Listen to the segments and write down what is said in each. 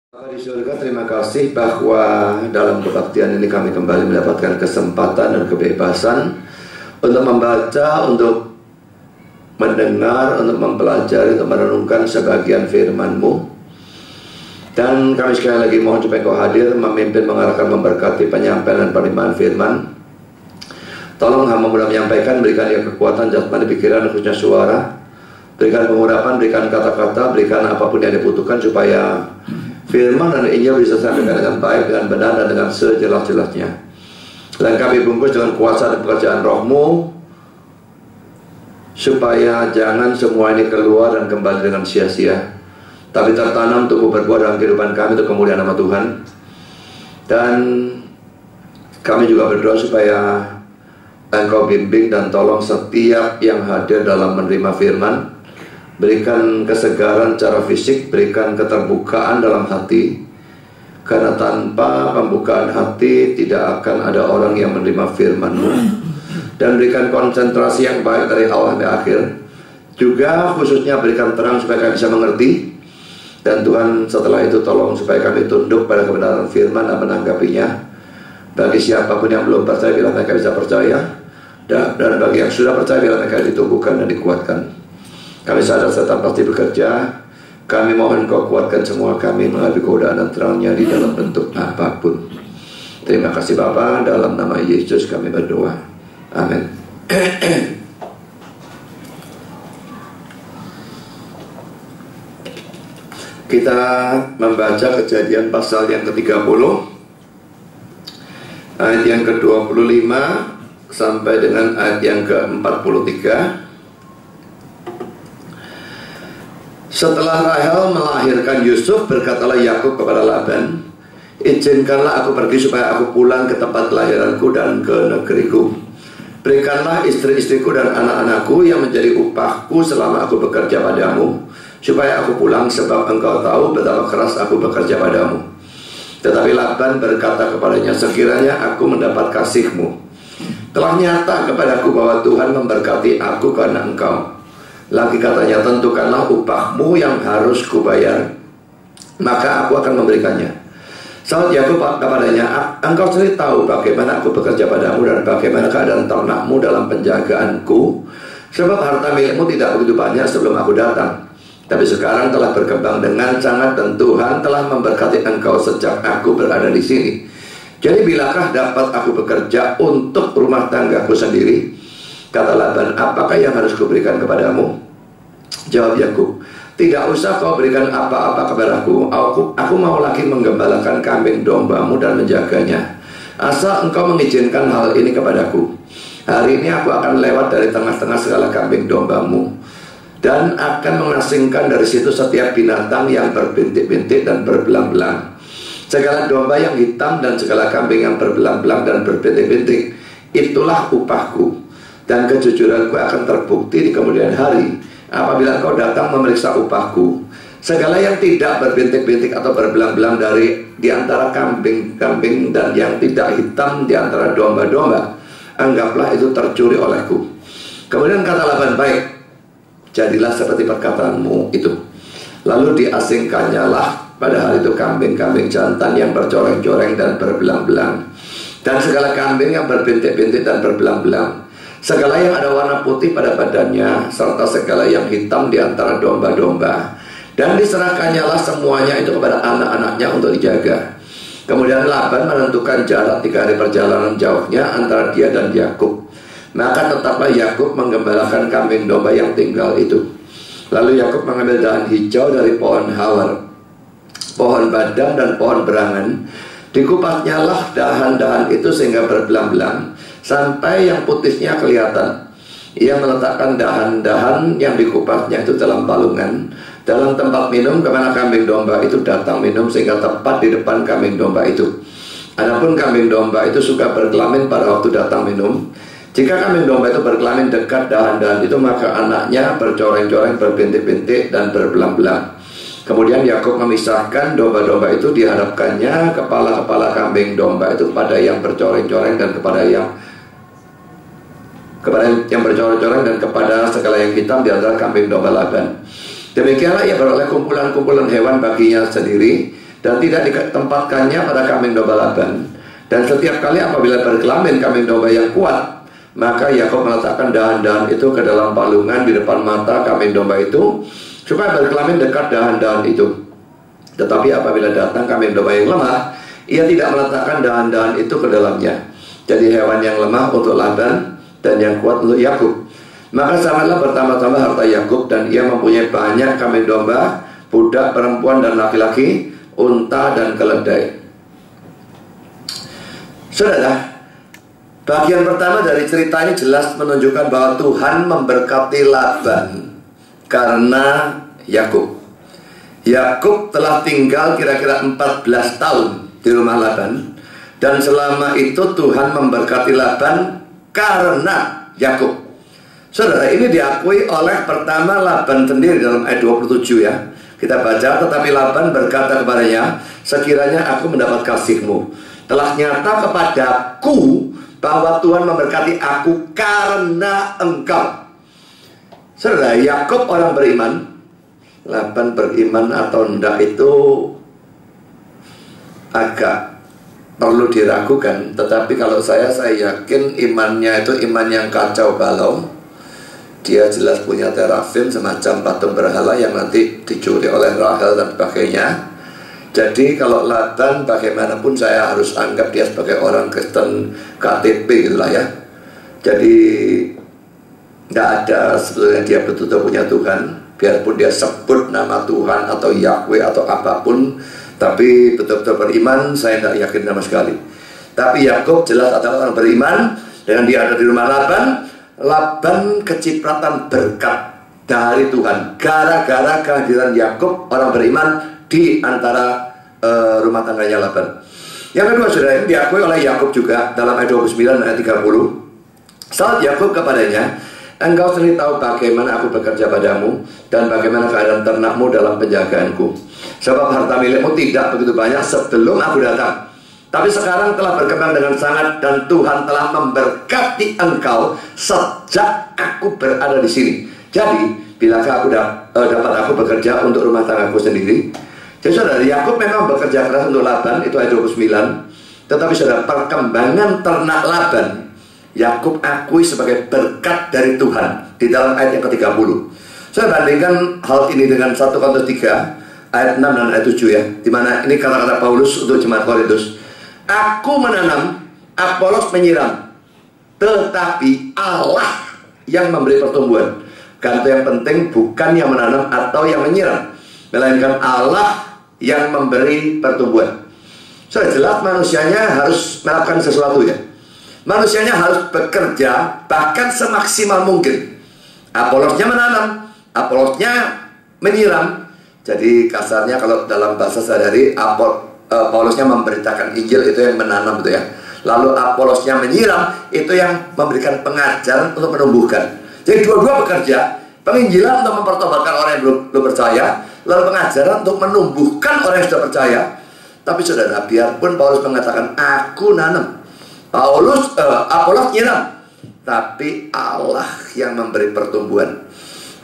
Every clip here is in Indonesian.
Bapa di surga, terima kasih bahwa dalam kebaktian ini kami kembali mendapatkan kesempatan dan kebebasan untuk membaca, untuk mendengar, untuk mempelajari, untuk merenungkan sebagian firman-Mu. Dan kami sekali lagi mohon supaya Kau hadir, memimpin, mengarahkan, memberkati penyampaian dan penerimaan firman. Tolong hamba mudah menyampaikan, berikan dia kekuatan jasmani, pikiran, khususnya suara. Berikan pengurapan, berikan kata-kata, berikan apapun yang dibutuhkan supaya firman dan Injil bisa disampaikan dengan baik, dengan benar, dan dengan sejelas-jelasnya. Dan kami bungkus dengan kuasa dan pekerjaan Roh-Mu, supaya jangan semua ini keluar dan kembali dengan sia-sia, tapi tertanam tumbuh berbuah dalam kehidupan kami untuk kemuliaan nama Tuhan. Dan kami juga berdoa supaya Engkau bimbing dan tolong setiap yang hadir dalam menerima firman. Berikan kesegaran secara fisik, berikan keterbukaan dalam hati. Karena tanpa pembukaan hati tidak akan ada orang yang menerima firman-Mu. Dan berikan konsentrasi yang baik dari awal sampai akhir. Juga khususnya berikan terang supaya kami bisa mengerti. Dan Tuhan setelah itu tolong supaya kami tunduk pada kebenaran firman dan menanggapinya. Bagi siapapun yang belum percaya, biar mereka bisa percaya. Dan bagi yang sudah percaya, biar mereka ditumbuhkan dan dikuatkan. Kami sadar setan pasti bekerja. Kami mohon Kau kuatkan semua kami melalui godaan dan terangnya di dalam bentuk apapun. Terima kasih Bapa, dalam nama Yesus kami berdoa. Amin. Kita membaca Kejadian pasal yang ke-30, ayat yang ke-25 sampai dengan ayat yang ke-43. Setelah Rahel melahirkan Yusuf, berkatalah Yakub kepada Laban, izinkanlah aku pergi supaya aku pulang ke tempat kelahiranku dan ke negeriku. Berikanlah istri-istriku dan anak-anakku yang menjadi upahku selama aku bekerja padamu, supaya aku pulang, sebab engkau tahu betapa keras aku bekerja padamu. Tetapi Laban berkata kepadanya, sekiranya aku mendapat kasih-Mu, telah nyata kepadaku bahwa Tuhan memberkati aku karena engkau. Lagi katanya, tentukanlah upahmu yang harus kubayar, maka aku akan memberikannya. Saud Yakub kepadanya, engkau sendiri tahu bagaimana aku bekerja padamu dan bagaimana keadaan ternakmu dalam penjagaanku, sebab harta milikmu tidak begitu banyak sebelum aku datang. Tapi sekarang telah berkembang dengan sangat dan Tuhan telah memberkati engkau sejak aku berada di sini. Jadi bilakah dapat aku bekerja untuk rumah tanggaku sendiri? Kata Laban, apakah yang harus kuberikan kepadamu? Jawab Yakub, tidak usah kau berikan apa-apa kepadaku. Aku mau lagi menggembalakan kambing dombamu dan menjaganya. Asal engkau mengizinkan hal ini kepadaku. Hari ini aku akan lewat dari tengah-tengah segala kambing dombamu, dan akan mengasingkan dari situ setiap binatang yang berbintik-bintik dan berbelang-belang. Segala domba yang hitam dan segala kambing yang berbelang-belang dan berbintik-bintik, itulah upahku. Dan kejujuranku akan terbukti di kemudian hari apabila kau datang memeriksa upahku. Segala yang tidak berbintik-bintik atau berbelang-belang dari di antara kambing-kambing dan yang tidak hitam di antara domba-domba, anggaplah itu tercuri olehku. Kemudian kata Laban, baik, jadilah seperti perkataanmu itu. Lalu diasingkannya lah pada hari itu kambing-kambing jantan yang bercoreng-coreng dan berbelang-belang, dan segala kambing yang berbintik-bintik dan berbelang-belang, segala yang ada warna putih pada badannya, serta segala yang hitam di antara domba-domba. Dan diserahkannya lah semuanya itu kepada anak-anaknya untuk dijaga. Kemudian Laban menentukan jarak 3 hari perjalanan jauhnya antara dia dan Yakub. Maka tetaplah Yakub menggembalakan kambing domba yang tinggal itu. Lalu Yakub mengambil dahan hijau dari pohon hawar, pohon badam dan pohon berangan. Dikupasnya lah dahan-dahan itu sehingga berbelang-belang, sampai yang putihnya kelihatan. Ia meletakkan dahan-dahan yang dikupasnya itu dalam balungan, dalam tempat minum kemana kambing domba itu datang minum, sehingga tepat di depan kambing domba itu. Adapun kambing domba itu suka berkelamin pada waktu datang minum. Jika kambing domba itu berkelamin dekat dahan-dahan itu, maka anaknya bercoreng-coreng, berbintik-bintik dan berbelang-belang. Kemudian Yakub memisahkan domba-domba itu, dihadapkannya kepala-kepala kambing domba itu kepada yang bercoreng-coreng dan kepada yang bercoreng-coreng dan kepada segala yang hitam di antara kambing domba Laban. Demikianlah ia beroleh kumpulan-kumpulan hewan baginya sendiri, dan tidak ditempatkannya pada kambing domba Laban. Dan setiap kali apabila berkelamin kambing domba yang kuat, maka Yakub meletakkan dahan-dahan itu ke dalam palungan di depan mata kambing domba itu, supaya berkelamin dekat dahan-dahan itu. Tetapi apabila datang kambing domba yang lemah, ia tidak meletakkan dahan-dahan itu ke dalamnya. Jadi hewan yang lemah untuk Laban dan yang kuat untuk Yakub. Maka sangatlah bertambah-tambah harta Yakub, dan ia mempunyai banyak kambing domba, budak perempuan dan laki-laki, unta dan keledai. Saudara, bagian pertama dari cerita ini jelas menunjukkan bahwa Tuhan memberkati Laban karena Yakub. Yakub telah tinggal kira-kira 14 tahun di rumah Laban, dan selama itu Tuhan memberkati Laban karena Yakub. Saudara, ini diakui oleh pertama Laban sendiri dalam ayat 27 ya. Kita baca, tetapi Laban berkata kepadanya, sekiranya aku mendapat kasih-Mu, telah nyata kepadaku bahwa Tuhan memberkati aku karena Engkau. Saudara, Yakub orang beriman, Laban beriman atau enggak itu agak perlu diragukan. Tetapi kalau saya yakin imannya itu iman yang kacau balau. Dia jelas punya terafim, semacam patung berhala yang nanti dicuri oleh Rahel dan sebagainya. Jadi kalau Laban bagaimanapun saya harus anggap dia sebagai orang Kristen KTP gitu lah ya. Jadi tidak ada sebetulnya dia betul-betul punya Tuhan, biarpun dia sebut nama Tuhan atau Yahweh atau apapun, tapi betul-betul beriman saya tidak yakin sama sekali. Tapi Yakub jelas adalah orang beriman, dengan dia ada di rumah Laban. Laban kecipratan berkat dari Tuhan gara-gara kehadiran Yakub orang beriman di antara rumah tangganya Laban. Yang kedua, saudara, ini diakui oleh Yakub juga dalam ayat 29 ayat 30. Saat Yakub kepadanya, engkau sendiri tahu bagaimana aku bekerja padamu dan bagaimana keadaan ternakmu dalam penjagaanku. Sebab harta milikmu tidak begitu banyak sebelum aku datang, tapi sekarang telah berkembang dengan sangat, dan Tuhan telah memberkati engkau sejak aku berada di sini. Jadi, bilakah aku dapat aku bekerja untuk rumah tanggaku sendiri? Jadi saudara, Yakub memang bekerja keras untuk Laban, itu ayat 29. Tetapi saudara, perkembangan ternak Laban Yakub akui sebagai berkat dari Tuhan di dalam ayat yang ke-30. Saya bandingkan hal ini dengan 1 Korintus 3 ayat 6 dan ayat 7 ya, dimana ini kata-kata Paulus untuk jemaat Korintus. Aku menanam, Apolos menyiram, tetapi Allah yang memberi pertumbuhan. Karena yang penting bukan yang menanam atau yang menyiram, melainkan Allah yang memberi pertumbuhan. Sudah jelas manusianya harus melakukan sesuatu ya. Manusianya harus bekerja bahkan semaksimal mungkin. Apolosnya menanam, Apolosnya menyiram. Jadi kasarnya kalau dalam bahasa sehari-hari, Paulusnya memberitakan Injil, itu yang menanam itu ya. Lalu Apolosnya menyiram, itu yang memberikan pengajaran untuk menumbuhkan. Jadi dua-dua bekerja. Penginjilan untuk mempertobatkan orang yang belum percaya, lalu pengajaran untuk menumbuhkan orang yang sudah percaya. Tapi saudara, biarpun Paulus mengatakan aku nanam, Apolos nyiram, tapi Allah yang memberi pertumbuhan.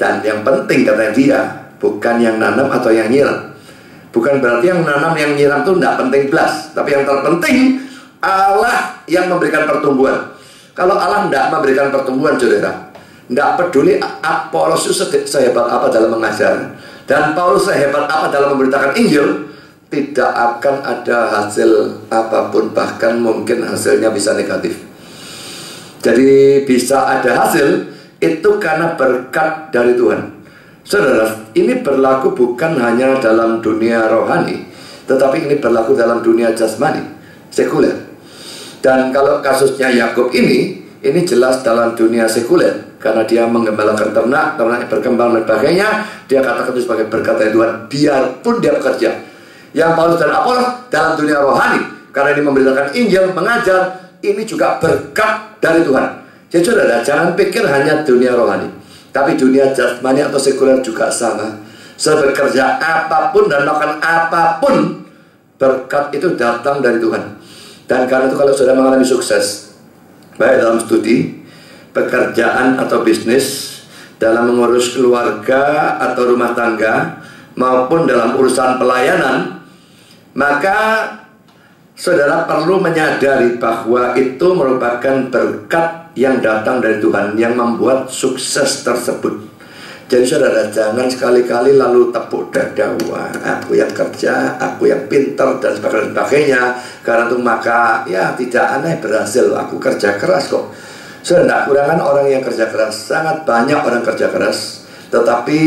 Dan yang penting kata dia, bukan yang nanam atau yang nyiram. Bukan berarti yang nanam yang nyiram itu tidak penting belas, tapi yang terpenting Allah yang memberikan pertumbuhan. Kalau Allah tidak memberikan pertumbuhan, saudara, tidak peduli Apolos itu sehebat apa dalam mengajar, dan Paulus sehebat apa dalam memberitakan Injil, tidak akan ada hasil apapun, bahkan mungkin hasilnya bisa negatif. Jadi bisa ada hasil itu karena berkat dari Tuhan. Saudara, ini berlaku bukan hanya dalam dunia rohani, tetapi ini berlaku dalam dunia jasmani, sekuler. Dan kalau kasusnya Yakub ini jelas dalam dunia sekuler, karena dia mengembalakan ternak yang berkembang dan sebagainya. Dia katakan itu sebagai berkat dari Tuhan, biarpun dia bekerja. Yang Paulus dan Apolos dalam dunia rohani, karena ini memberitakan Injil, mengajar, ini juga berkat dari Tuhan. Jadi saudara, jangan pikir hanya dunia rohani, tapi dunia jasmani atau sekuler juga sama. Sebekerja apapun dan melakukan apapun, berkat itu datang dari Tuhan. Dan karena itu kalau saudara mengalami sukses, baik dalam studi, pekerjaan atau bisnis, dalam mengurus keluarga atau rumah tangga, maupun dalam urusan pelayanan, Maka saudara perlu menyadari bahwa itu merupakan berkat yang datang dari Tuhan yang membuat sukses tersebut. Jadi saudara jangan sekali-kali lalu tepuk dada, wah aku yang kerja, aku yang pintar dan sebagainya. Karena itu maka ya tidak aneh berhasil, aku kerja keras kok. Saudara, tidak kurangan orang yang kerja keras, sangat banyak orang kerja keras, tetapi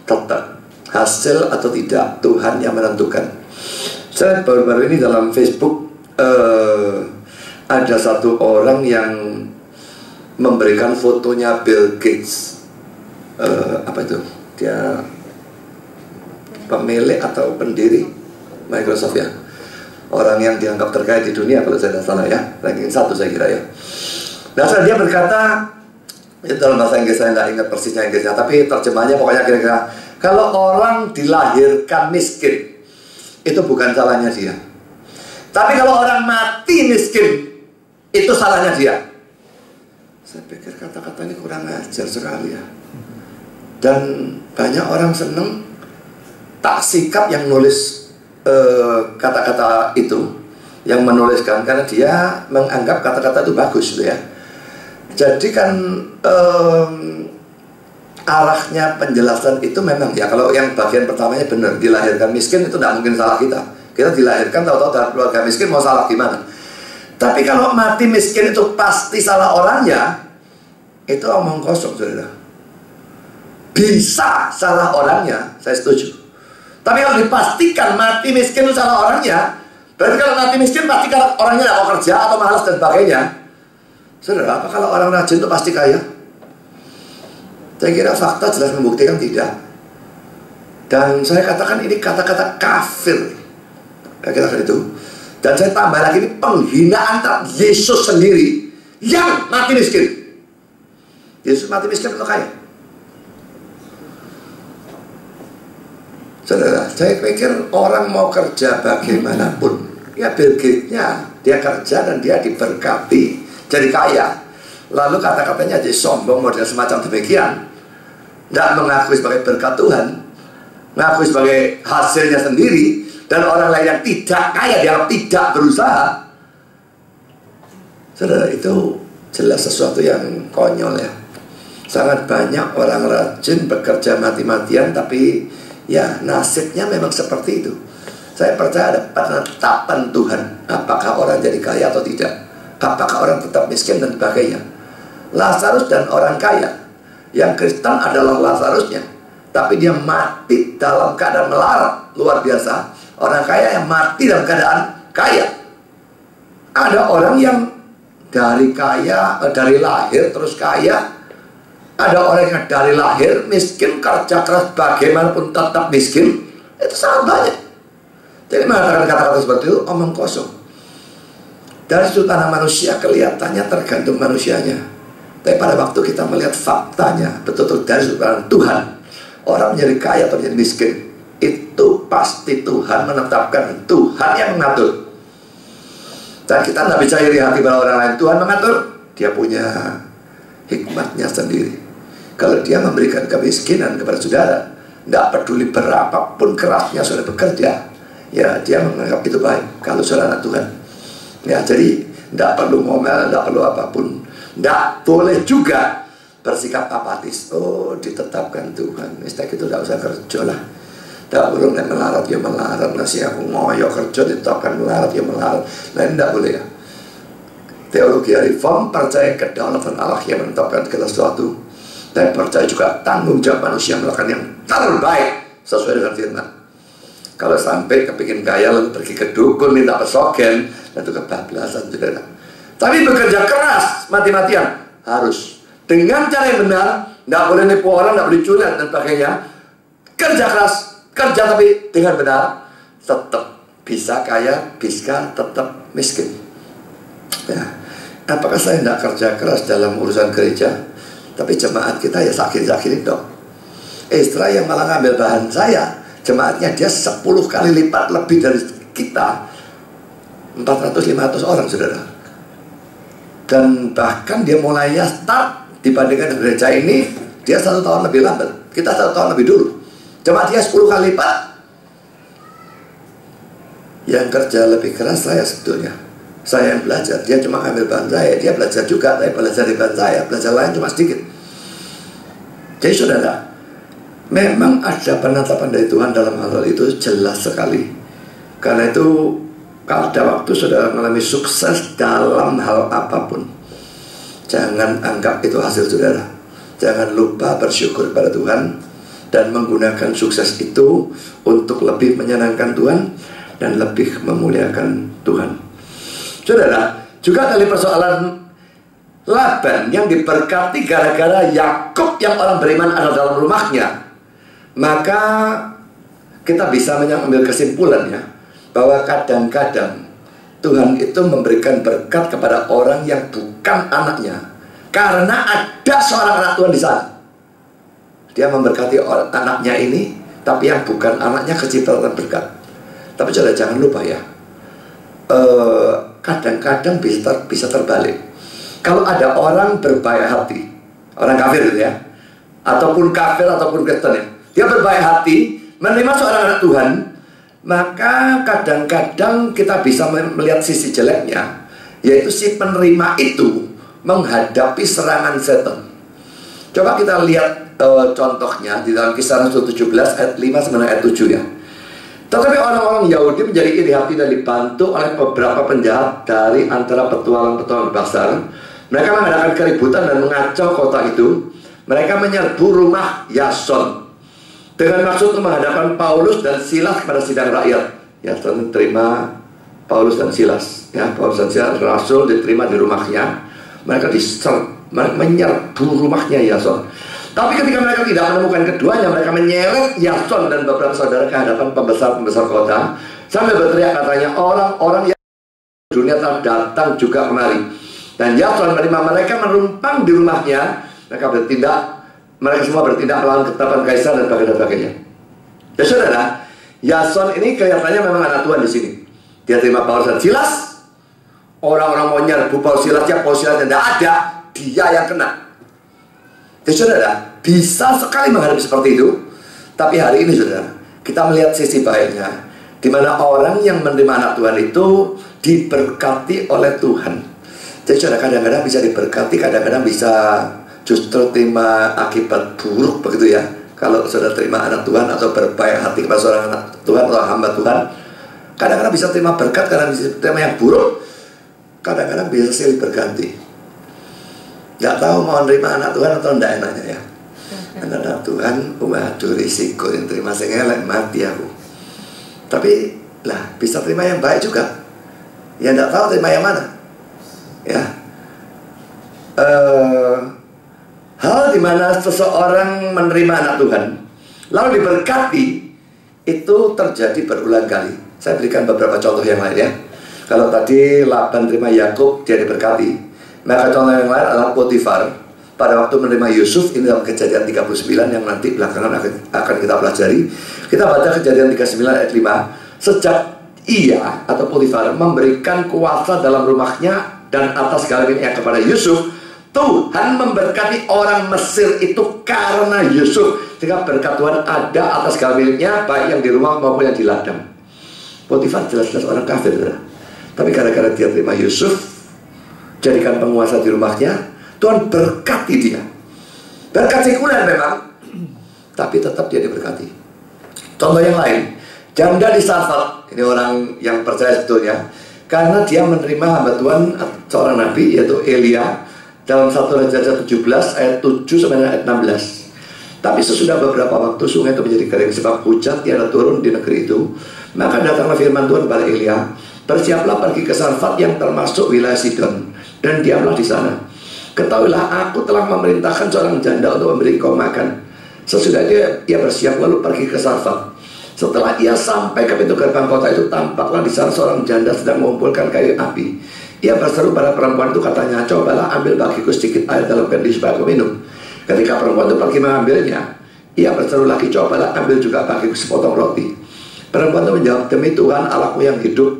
tetap hasil atau tidak Tuhan yang menentukan. Saya baru-baru ini dalam Facebook ada satu orang yang memberikan fotonya Bill Gates. Apa itu? Dia pemilik atau pendiri Microsoft ya. Orang yang dianggap terkaya di dunia kalau saya tidak salah ya. Ranking 1 saya kira ya. Nah dia berkata, itu dalam bahasa Inggris saya tidak ingat persisnya Inggrisnya, tapi terjemahnya pokoknya kira-kira, kalau orang dilahirkan miskin itu bukan salahnya dia. Tapi kalau orang mati miskin, itu salahnya dia. Saya pikir kata-kata ini kurang ajar sekali ya. Dan banyak orang seneng tak sikap yang nulis kata-kata itu, yang menuliskan, karena dia menganggap kata-kata itu bagus gitu ya. Jadi kan arahnya penjelasan itu memang ya, kalau yang bagian pertamanya benar, dilahirkan miskin itu tidak mungkin salah kita. Kita dilahirkan tahu-tahu dari keluarga miskin, mau salah gimana? Tapi kalau mati miskin itu pasti salah orangnya, itu omong kosong saudara. Bisa salah orangnya, saya setuju. Tapi kalau dipastikan mati miskin itu salah orangnya, berarti kalau mati miskin pasti karena orangnya tidak mau kerja atau malas dan sebagainya. Saudara, apa kalau orang rajin itu pasti kaya? Saya kira fakta jelas membuktikan tidak. Dan saya katakan ini kata-kata kafir. Kata-kata itu. Dan saya tambah lagi, ini penghinaan terhadap Yesus sendiri yang mati miskin. Yesus mati miskin atau kaya? Saudara, saya pikir orang mau kerja bagaimanapun, ya Bill Gates-nya, dia kerja dan dia diberkati jadi kaya. Lalu kata-katanya jadi sombong model semacam demikian, tidak mengakui sebagai berkat Tuhan, mengakui sebagai hasilnya sendiri, dan orang lain yang tidak kaya dia tidak berusaha. Saudara, itu jelas sesuatu yang konyol ya. Sangat banyak orang rajin bekerja mati-matian, tapi ya nasibnya memang seperti itu. Saya percaya ada penetapan Tuhan, apakah orang jadi kaya atau tidak, apakah orang tetap miskin dan sebagainya. Lazarus dan orang kaya, yang Kristen adalah Lazarusnya, tapi dia mati dalam keadaan melarat, luar biasa. Orang kaya yang mati dalam keadaan kaya. Ada orang yang dari lahir terus kaya. Ada orang yang dari lahir miskin, kerja keras bagaimanapun tetap miskin. Itu sangat banyak. Jadi mengatakan kata-kata seperti itu omong kosong. Dari sudut pandang manusia kelihatannya tergantung manusianya. Tapi pada waktu kita melihat faktanya, betul-betul dari sudut pandang Tuhan, orang menjadi kaya atau menjadi miskin, itu pasti Tuhan menetapkan, Tuhan yang mengatur. Dan kita tidak bisa iri hati pada orang lain. Tuhan mengatur, dia punya hikmatnya sendiri. Kalau dia memberikan kemiskinan kepada saudara, tidak peduli berapapun kerasnya saudara bekerja, ya dia menganggap itu baik. Kalau saudara anak Tuhan, ya jadi tidak perlu ngomel, tidak perlu apapun. Tidak boleh juga bersikap apatis. Oh, ditetapkan Tuhan, istilah itu tidak usah kerja lah. Tidak perlu melarat ya melarat, nasi aku ngoyo kerja ditetapkan melarat ya melarat. Nah ini tidak boleh ya. Teologi reform percaya kedaulatan Allah yang menetapkan segala sesuatu, dan percaya juga tanggung jawab manusia melakukan yang terbaik sesuai dengan firman. Kalau sampai kepingin kaya lalu pergi ke dukun minta pesogen, itu kebablasan saudara. Tapi bekerja keras mati-matian harus dengan cara yang benar. Tidak boleh nipu orang, tidak boleh curang dan sebagainya. Kerja keras, kerja tapi dengan benar, tetap bisa kaya, bisa tetap miskin. Ya, apakah saya tidak kerja keras dalam urusan gereja, tapi jemaat kita ya sakit-sakitin dong. Istra yang malah ngambil bahan saya, jemaatnya dia 10 kali lipat lebih dari kita, 400-500 orang saudara. Dan bahkan dia mulainya start dibandingkan gereja ini, dia 1 tahun lebih lambat, kita 1 tahun lebih dulu. Jemaat dia 10 kali lipat. Yang kerja lebih keras saya sebetulnya. Saya yang belajar, dia cuma ambil bahan saya. Dia belajar juga, tapi belajar di bahan saya. Belajar lain cuma sedikit. Jadi saudara, memang ada penetapan dari Tuhan dalam hal itu jelas sekali. Karena itu, kalau ada waktu saudara mengalami sukses dalam hal apapun, jangan anggap itu hasil saudara. Jangan lupa bersyukur pada Tuhan dan menggunakan sukses itu untuk lebih menyenangkan Tuhan dan lebih memuliakan Tuhan. Saudara, juga dari persoalan Laban yang diberkati gara-gara Yakub yang orang beriman ada dalam rumahnya, maka kita bisa mengambil kesimpulannya bahwa kadang-kadang Tuhan itu memberikan berkat kepada orang yang bukan anaknya karena ada seorang anak Tuhan di sana. Dia memberkati anaknya ini, tapi yang bukan anaknya kecipratan berkat. Tapi saudara jangan lupa ya, kadang-kadang bisa terbalik. Kalau ada orang berbaik hati, orang kafir gitu ya, ataupun kafir ataupun Kristen ya, dia berbaik hati menerima seorang anak Tuhan, maka kadang-kadang kita bisa melihat sisi jeleknya, yaitu si penerima itu menghadapi serangan setan. Coba kita lihat contohnya di dalam Kisah Rasul 17 ayat 5 sampai ayat 7 ya. Tetapi orang-orang Yahudi menjadi iri hati dan dibantu oleh beberapa penjahat dari antara petualang-petualang besar. Mereka mengadakan keributan dan mengacau kota itu. Mereka menyerbu rumah Yason dengan maksud menghadapkan Paulus dan Silas kepada sidang rakyat. Yason terima Paulus dan Silas. Ya, Paulus dan Silas Rasul diterima di rumahnya. Mereka menyerbu rumahnya Yason. Tapi ketika mereka tidak menemukan keduanya, mereka menyeret Yason dan beberapa saudara ke hadapan pembesar-pembesar kota sambil berteriak katanya, orang-orang yang dunia telah datang juga kemari. Dan Yason menerima mereka menumpang di rumahnya. Mereka semua bertindak melawan ketetapan kaisar dan sebagainya. Ya saudara, Yason ini kelihatannya memang anak Tuhan di sini. Dia terima Paulus dan Silas. Orang-orang mau nyerbu Paulus Silas, Paulus Silas tidak ada, dia yang kena. Jadi saudara, bisa sekali menghadapi seperti itu. Tapi hari ini saudara, kita melihat sisi baiknya, di mana orang yang menerima anak Tuhan itu diberkati oleh Tuhan. Jadi saudara, kadang-kadang bisa diberkati, kadang-kadang bisa justru terima akibat buruk begitu ya. Kalau saudara terima anak Tuhan atau berbaik hati kepada seorang anak Tuhan atau hamba Tuhan, kadang-kadang bisa terima berkat, kadang bisa terima yang buruk, kadang-kadang bisa silih berganti. Gak tahu mau nerima anak Tuhan atau enggak enaknya ya. Anak Tuhan, waduh risiko yang terima saya ngelak, mati aku. Tapi lah bisa terima yang baik juga. Ya enggak tahu terima yang mana. Ya. Hal dimana seseorang menerima anak Tuhan lalu diberkati, itu terjadi berulang kali. Saya berikan beberapa contoh yang lain ya. Kalau tadi Laban terima Yakub, dia diberkati. Maka contoh yang lain adalah Potifar pada waktu menerima Yusuf. Ini dalam Kejadian 39 yang nanti belakangan akan kita pelajari. Kita baca Kejadian 39 ayat 5. Sejak ia atau Potifar memberikan kuasa dalam rumahnya dan atas segala miliknya kepada Yusuf, Tuhan memberkati orang Mesir itu karena Yusuf. Sehingga berkat Tuhan ada atas segala miliknya, baik yang di rumah maupun yang di ladang. Potifar jelas-jelas orang kafir, tapi gara-gara dia terima Yusuf, jadikan penguasa di rumahnya, Tuhan berkati dia. Berkat sekuler memang, tapi tetap dia diberkati. Contoh yang lain, janda di Sarfat, ini orang yang percaya sebetulnya, karena dia menerima hamba Tuhan seorang nabi yaitu Elia dalam 1 Raja 17 ayat 7 sampai ayat 16. Tapi sesudah beberapa waktu sungai itu menjadi kering sebab hujan tiada turun di negeri itu. Maka datanglah firman Tuhan kepada Elia, bersiaplah pergi ke Sarfat yang termasuk wilayah Sidon, dan diamlah di sana. Ketahuilah aku telah memerintahkan seorang janda untuk memberi kau makan. Sesudah ia bersiap lalu pergi ke Sarfat. Setelah ia sampai ke pintu gerbang kota itu, tampaklah di sana seorang janda sedang mengumpulkan kayu api. Ia berseru pada perempuan itu, katanya, cobalah ambil bagiku sedikit air dalam kendi supaya aku minum. Ketika perempuan itu pergi mengambilnya, ia berseru lagi, cobalah ambil juga bagiku sepotong roti. Perempuan itu menjawab, demi Tuhan Allahku yang hidup,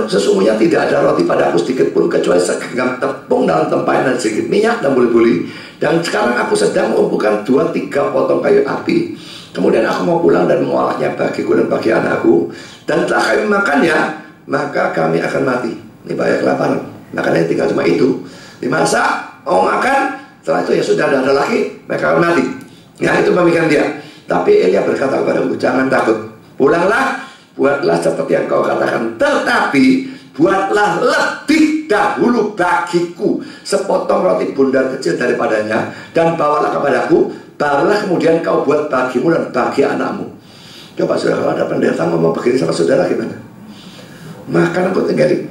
sesungguhnya tidak ada roti padaku sedikit pun kecuali segenggam tepung dalam tempayan dan sedikit minyak dan buli-buli. Dan sekarang aku sedang mengumpulkan 2-3 potong kayu api. Kemudian aku mau pulang dan mengolahnya bagiku dan bagi anakku. Dan setelah kami makannya, maka kami akan mati. Ini bahaya kelaparan. Makanya tinggal cuma itu. Dimasak, mau makan, setelah itu ya sudah ada lagi, mereka akan mati. Ya, itu pemikiran dia. Tapi Elia berkata kepadaku, jangan takut. Pulanglah, buatlah seperti yang kau katakan. Tetapi buatlah lebih dahulu bagiku sepotong roti bundar kecil daripadanya, dan bawalah kepadaku. Barulah kemudian kau buat bagimu dan bagi anakmu. Coba saudara, kalau ada pendeta ngomong begini sama saudara gimana? Makan aku tinggalin.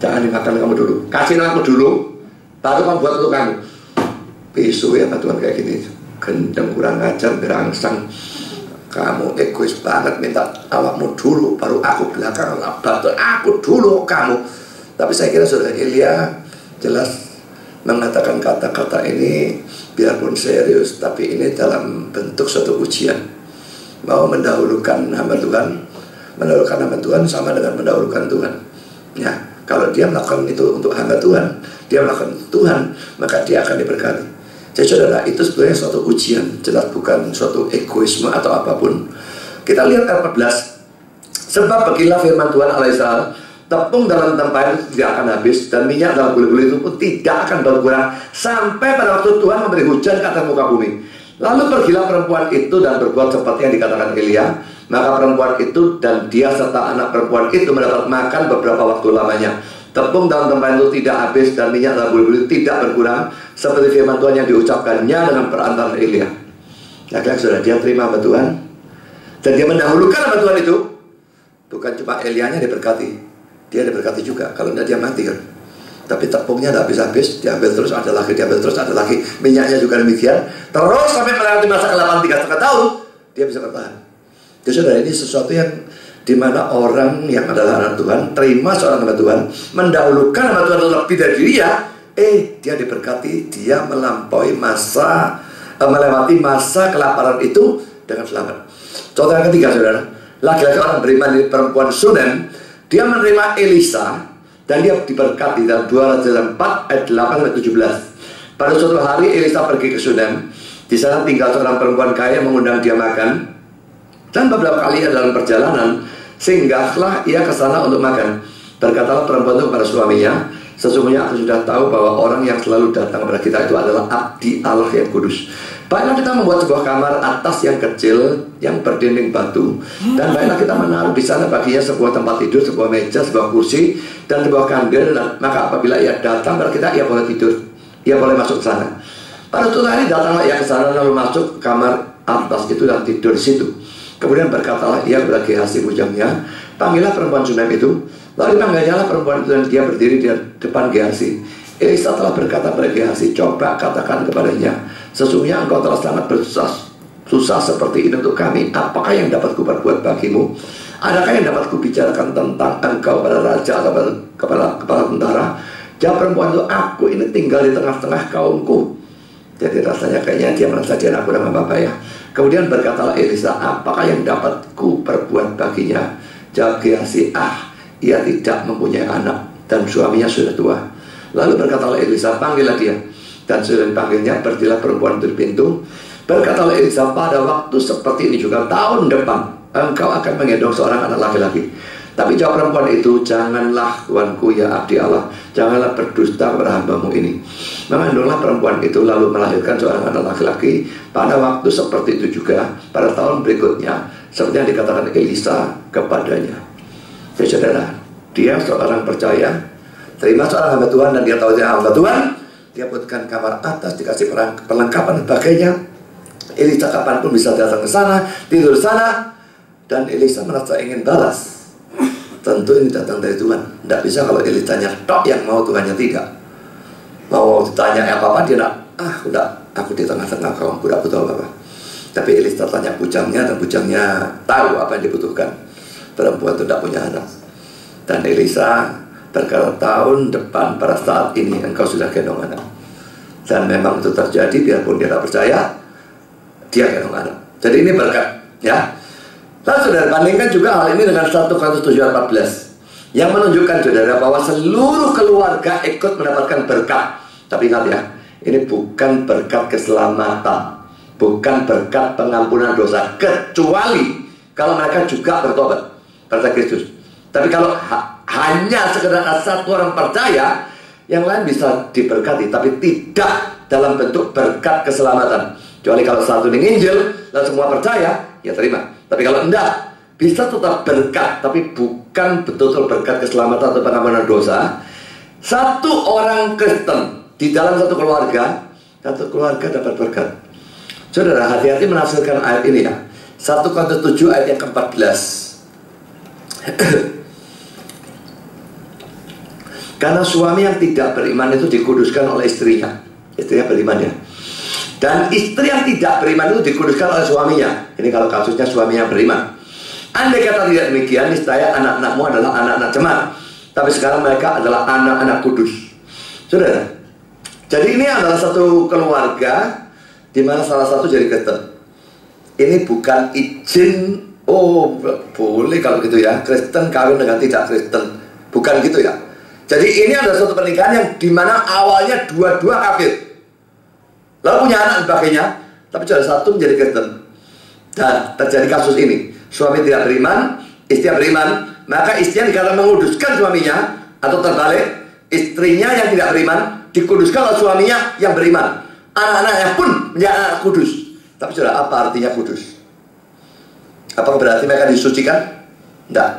Jangan dimakan kamu dulu. Kasih aku dulu, baru kamu buat untuk kamu. Besok ya Tuhan kayak gini. Gendeng, kurang ajar, berangsang. Kamu egois banget, minta awakmu dulu, baru aku belakang. Betul, aku dulu kamu. Tapi saya kira saudara Elia jelas mengatakan kata-kata ini biarpun serius, tapi ini dalam bentuk suatu ujian. Mau mendahulukan hamba Tuhan, mendahulukan hamba Tuhan sama dengan mendahulukan Tuhan. Ya, kalau dia melakukan itu untuk hamba Tuhan, dia melakukan Tuhan, maka dia akan diberkati. Jadi saudara, itu sebenarnya suatu ujian, jelas bukan suatu egoisme atau apapun. Kita lihat ayat 14. Sebab beginilah firman Tuhan Allah Israel, tepung dalam tempayan itu tidak akan habis, dan minyak dalam buli-buli itu pun tidak akan berkurang sampai pada waktu Tuhan memberi hujan ke atas muka bumi. Lalu pergilah perempuan itu dan berbuat seperti yang dikatakan Elia. Maka perempuan itu dan dia serta anak perempuan itu mendapat makan beberapa waktu lamanya. Tepung dalam tempayan itu tidak habis dan minyak dalam buli-buli tidak berkurang, seperti firman Tuhan yang diucapkannya dengan perantaraan Elia. Nah, saudara, dia terima hamba Tuhan, dan dia mendahulukan hamba Tuhan itu. Bukan cuma Elianya diberkati, dia diberkati juga. Kalau tidak dia mati kan. Tapi tepungnya tidak habis-habis, diambil terus ada lagi, diambil terus ada lagi. Minyaknya juga demikian. Terus sampai melewati masa kelaparan 3,5 tahun, dia bisa bertahan. Jadi saudara, ini sesuatu yang dimana orang yang adalah anak Tuhan terima seorang hamba Tuhan, mendahulukan hamba Tuhan lebih dari dia, dia diberkati, dia melampaui masa, melewati masa kelaparan itu dengan selamat. Contoh yang ketiga saudara, laki-laki orang beriman di perempuan Sunem, dia menerima Elisa dan dia diberkati dalam 2 Raja 4 ayat 8-17. Pada suatu hari Elisa pergi ke Sunem. Di sana tinggal seorang perempuan kaya yang mengundang dia makan. Dan beberapa kali dalam perjalanan singgahlah ia ke sana untuk makan. Berkatalah perempuan itu kepada suaminya, sesungguhnya aku sudah tahu bahwa orang yang selalu datang kepada kita itu adalah abdi Allah yang kudus. Baiklah kita membuat sebuah kamar atas yang kecil yang berdinding batu, dan baiklah kita menaruh di sana baginya sebuah tempat tidur, sebuah meja, sebuah kursi, dan sebuah kandil. Dan maka apabila ia datang kepada kita, ia boleh tidur, ia boleh masuk ke sana. Pada suatu hari datanglah ia ke sana lalu masuk ke kamar atas itu dan tidur di situ. Kemudian berkatalah ia kepada Gehazi bujangnya, panggillah perempuan Sunem itu. Lalu dipanggilnya perempuan itu dan dia berdiri di depan Gehazi. Elisa telah berkata kepada Gehazi, coba katakan kepadanya, sesungguhnya engkau telah sangat susah seperti ini untuk kami. Apakah yang dapat kuperbuat bagimu? Adakah yang dapat kubicarakan tentang engkau pada raja atau kepala tentara? Jawab perempuan itu, aku ini tinggal di tengah-tengah kaumku. Jadi rasanya kayaknya dia merasa dia anak kurang apa ya. Kemudian berkatalah Elisa, apakah yang dapat ku perbuat baginya? Jawab Gehazi, ia tidak mempunyai anak dan suaminya sudah tua. Lalu berkatalah Elisa, panggillah dia. Dan sudah dipanggilnya, pergilah perempuan itu di pintu. Berkatalah Elisa, pada waktu seperti ini juga tahun depan engkau akan menggendong seorang anak laki-laki. Tapi jawab perempuan itu, janganlah tuanku ya abdi Allah, janganlah berdusta kepada hambamu ini. Mengandunglah perempuan itu lalu melahirkan seorang anak laki-laki. Pada waktu seperti itu juga pada tahun berikutnya, seperti yang dikatakan Elisa kepadanya. Jadi saudara, dia seorang percaya, terima seorang hamba Tuhan, dan dia tahu dia hamba Tuhan. Dia buatkan kamar atas, dikasih perlengkapan dan sebagainya. Elisa kapanpun bisa datang ke sana, tidur di sana. Dan Elisa merasa ingin balas. Tentu ini datang dari Tuhan. Tidak bisa kalau Elisanya tok yang mau, Tuhannya tidak. Mau ditanya apa-apa, dia tidak. Udah, aku di tengah-tengah kaum, aku tidak butuh apa-apa. Tapi Elisa tanya bujangnya, dan bujangnya tahu apa yang dibutuhkan. Perempuan itu tidak punya anak. Dan Elisa berkata, tahun depan pada saat ini engkau sudah gendong anak. Dan memang itu terjadi, biarpun dia tak percaya, dia gendong anak. Jadi ini berkat, ya. Lalu saudara bandingkan juga hal ini dengan 1 Korintus 7:14 yang menunjukkan saudara bahwa seluruh keluarga ikut mendapatkan berkat. Tapi ingat ya, ini bukan berkat keselamatan, bukan berkat pengampunan dosa, kecuali kalau mereka juga bertobat percaya Kristus. Tapi kalau hanya sekedar satu orang percaya, yang lain bisa diberkati, tapi tidak dalam bentuk berkat keselamatan. Kecuali kalau satu menginjil dan semua percaya, ya terima. Tapi kalau enggak, bisa tetap berkat, tapi bukan betul-betul berkat keselamatan atau pengampunan dosa. Satu orang Kristen di dalam satu keluarga dapat berkat. Saudara, hati-hati menafsirkan ayat ini ya. 1 Korintus 7 ayat yang ke-14. Karena suami yang tidak beriman itu dikuduskan oleh istrinya. Istrinya beriman ya. Dan istri yang tidak beriman itu dikuduskan oleh suaminya. Ini kalau kasusnya suaminya beriman. Andai kata tidak demikian, niscaya anak-anakmu adalah anak-anak jemaat, tapi sekarang mereka adalah anak-anak kudus. Saudara, jadi ini adalah satu keluarga di mana salah satu jadi Kristen. Ini bukan izin, oh boleh kalau gitu ya, Kristen kawin dengan tidak Kristen. Bukan gitu ya. Jadi ini adalah suatu pernikahan yang dimana awalnya dua-dua kafir, lalu punya anak dan sebagainya, tapi salah satu menjadi Kristen. Dan terjadi kasus ini, suami tidak beriman, istri beriman, maka istrinya dikatakan menguduskan suaminya, atau terbalik, istrinya yang tidak beriman dikuduskan oleh suaminya yang beriman. Anak-anaknya pun menjadi anak kudus. Tapi saudara, apa artinya kudus? Apa berarti mereka disucikan? Tidak.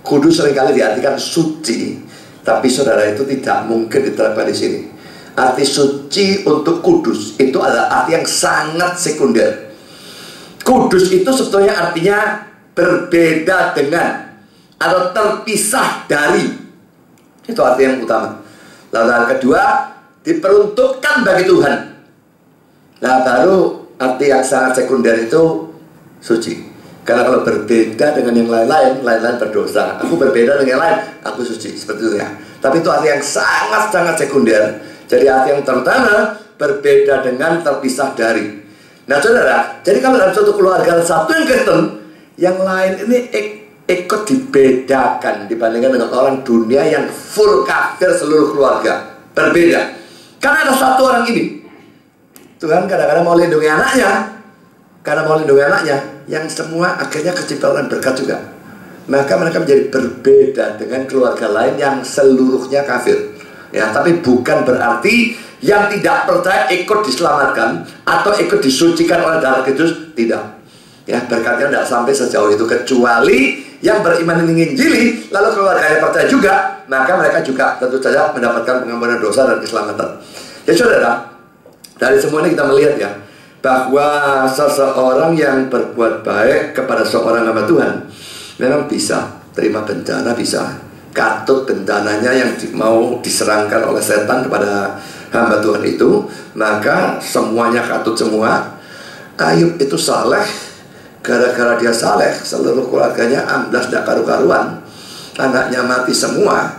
Kudus seringkali diartikan suci, tapi saudara, itu tidak mungkin diterapkan di sini. Arti suci untuk kudus itu adalah arti yang sangat sekunder. Kudus itu sebetulnya artinya berbeda dengan atau terpisah dari. Itu arti yang utama. Lalu yang kedua, diperuntukkan bagi Tuhan. Nah, baru arti yang sangat sekunder itu suci. Karena kalau berbeda dengan yang lain-lain, lain-lain berdosa. Aku berbeda dengan yang lain, aku suci. Seperti itu ya. Tapi itu arti yang sangat-sangat sekunder. Jadi arti yang terutama, berbeda dengan, terpisah dari. Nah saudara, jadi kalau dalam suatu keluarga satu yang Kristen, yang lain ini ikut dibedakan dibandingkan dengan orang dunia yang full kafir seluruh keluarga. Berbeda. Karena ada satu orang ini, Tuhan kadang-kadang mau lindungi anaknya. Karena mau lindungi anaknya, yang semua akhirnya keciptaan berkat juga. Maka mereka menjadi berbeda dengan keluarga lain yang seluruhnya kafir. Ya, tapi bukan berarti yang tidak percaya ikut diselamatkan atau ikut disucikan oleh darah Kristus. Tidak. Ya, berkatnya tidak sampai sejauh itu, kecuali yang beriman menginjili lalu keluarganya percaya juga, maka mereka juga tentu saja mendapatkan pengampunan dosa dan keselamatan. Ya saudara, dari semua ini kita melihat ya, bahwa seseorang yang berbuat baik kepada seorang hamba Tuhan memang bisa terima bencana, bisa katut bencananya yang mau diserangkan oleh setan kepada hamba Tuhan itu, maka semuanya katut semua. Ayub itu saleh, gara-gara dia saleh seluruh keluarganya amblas tidak karu-karuan, anaknya mati semua.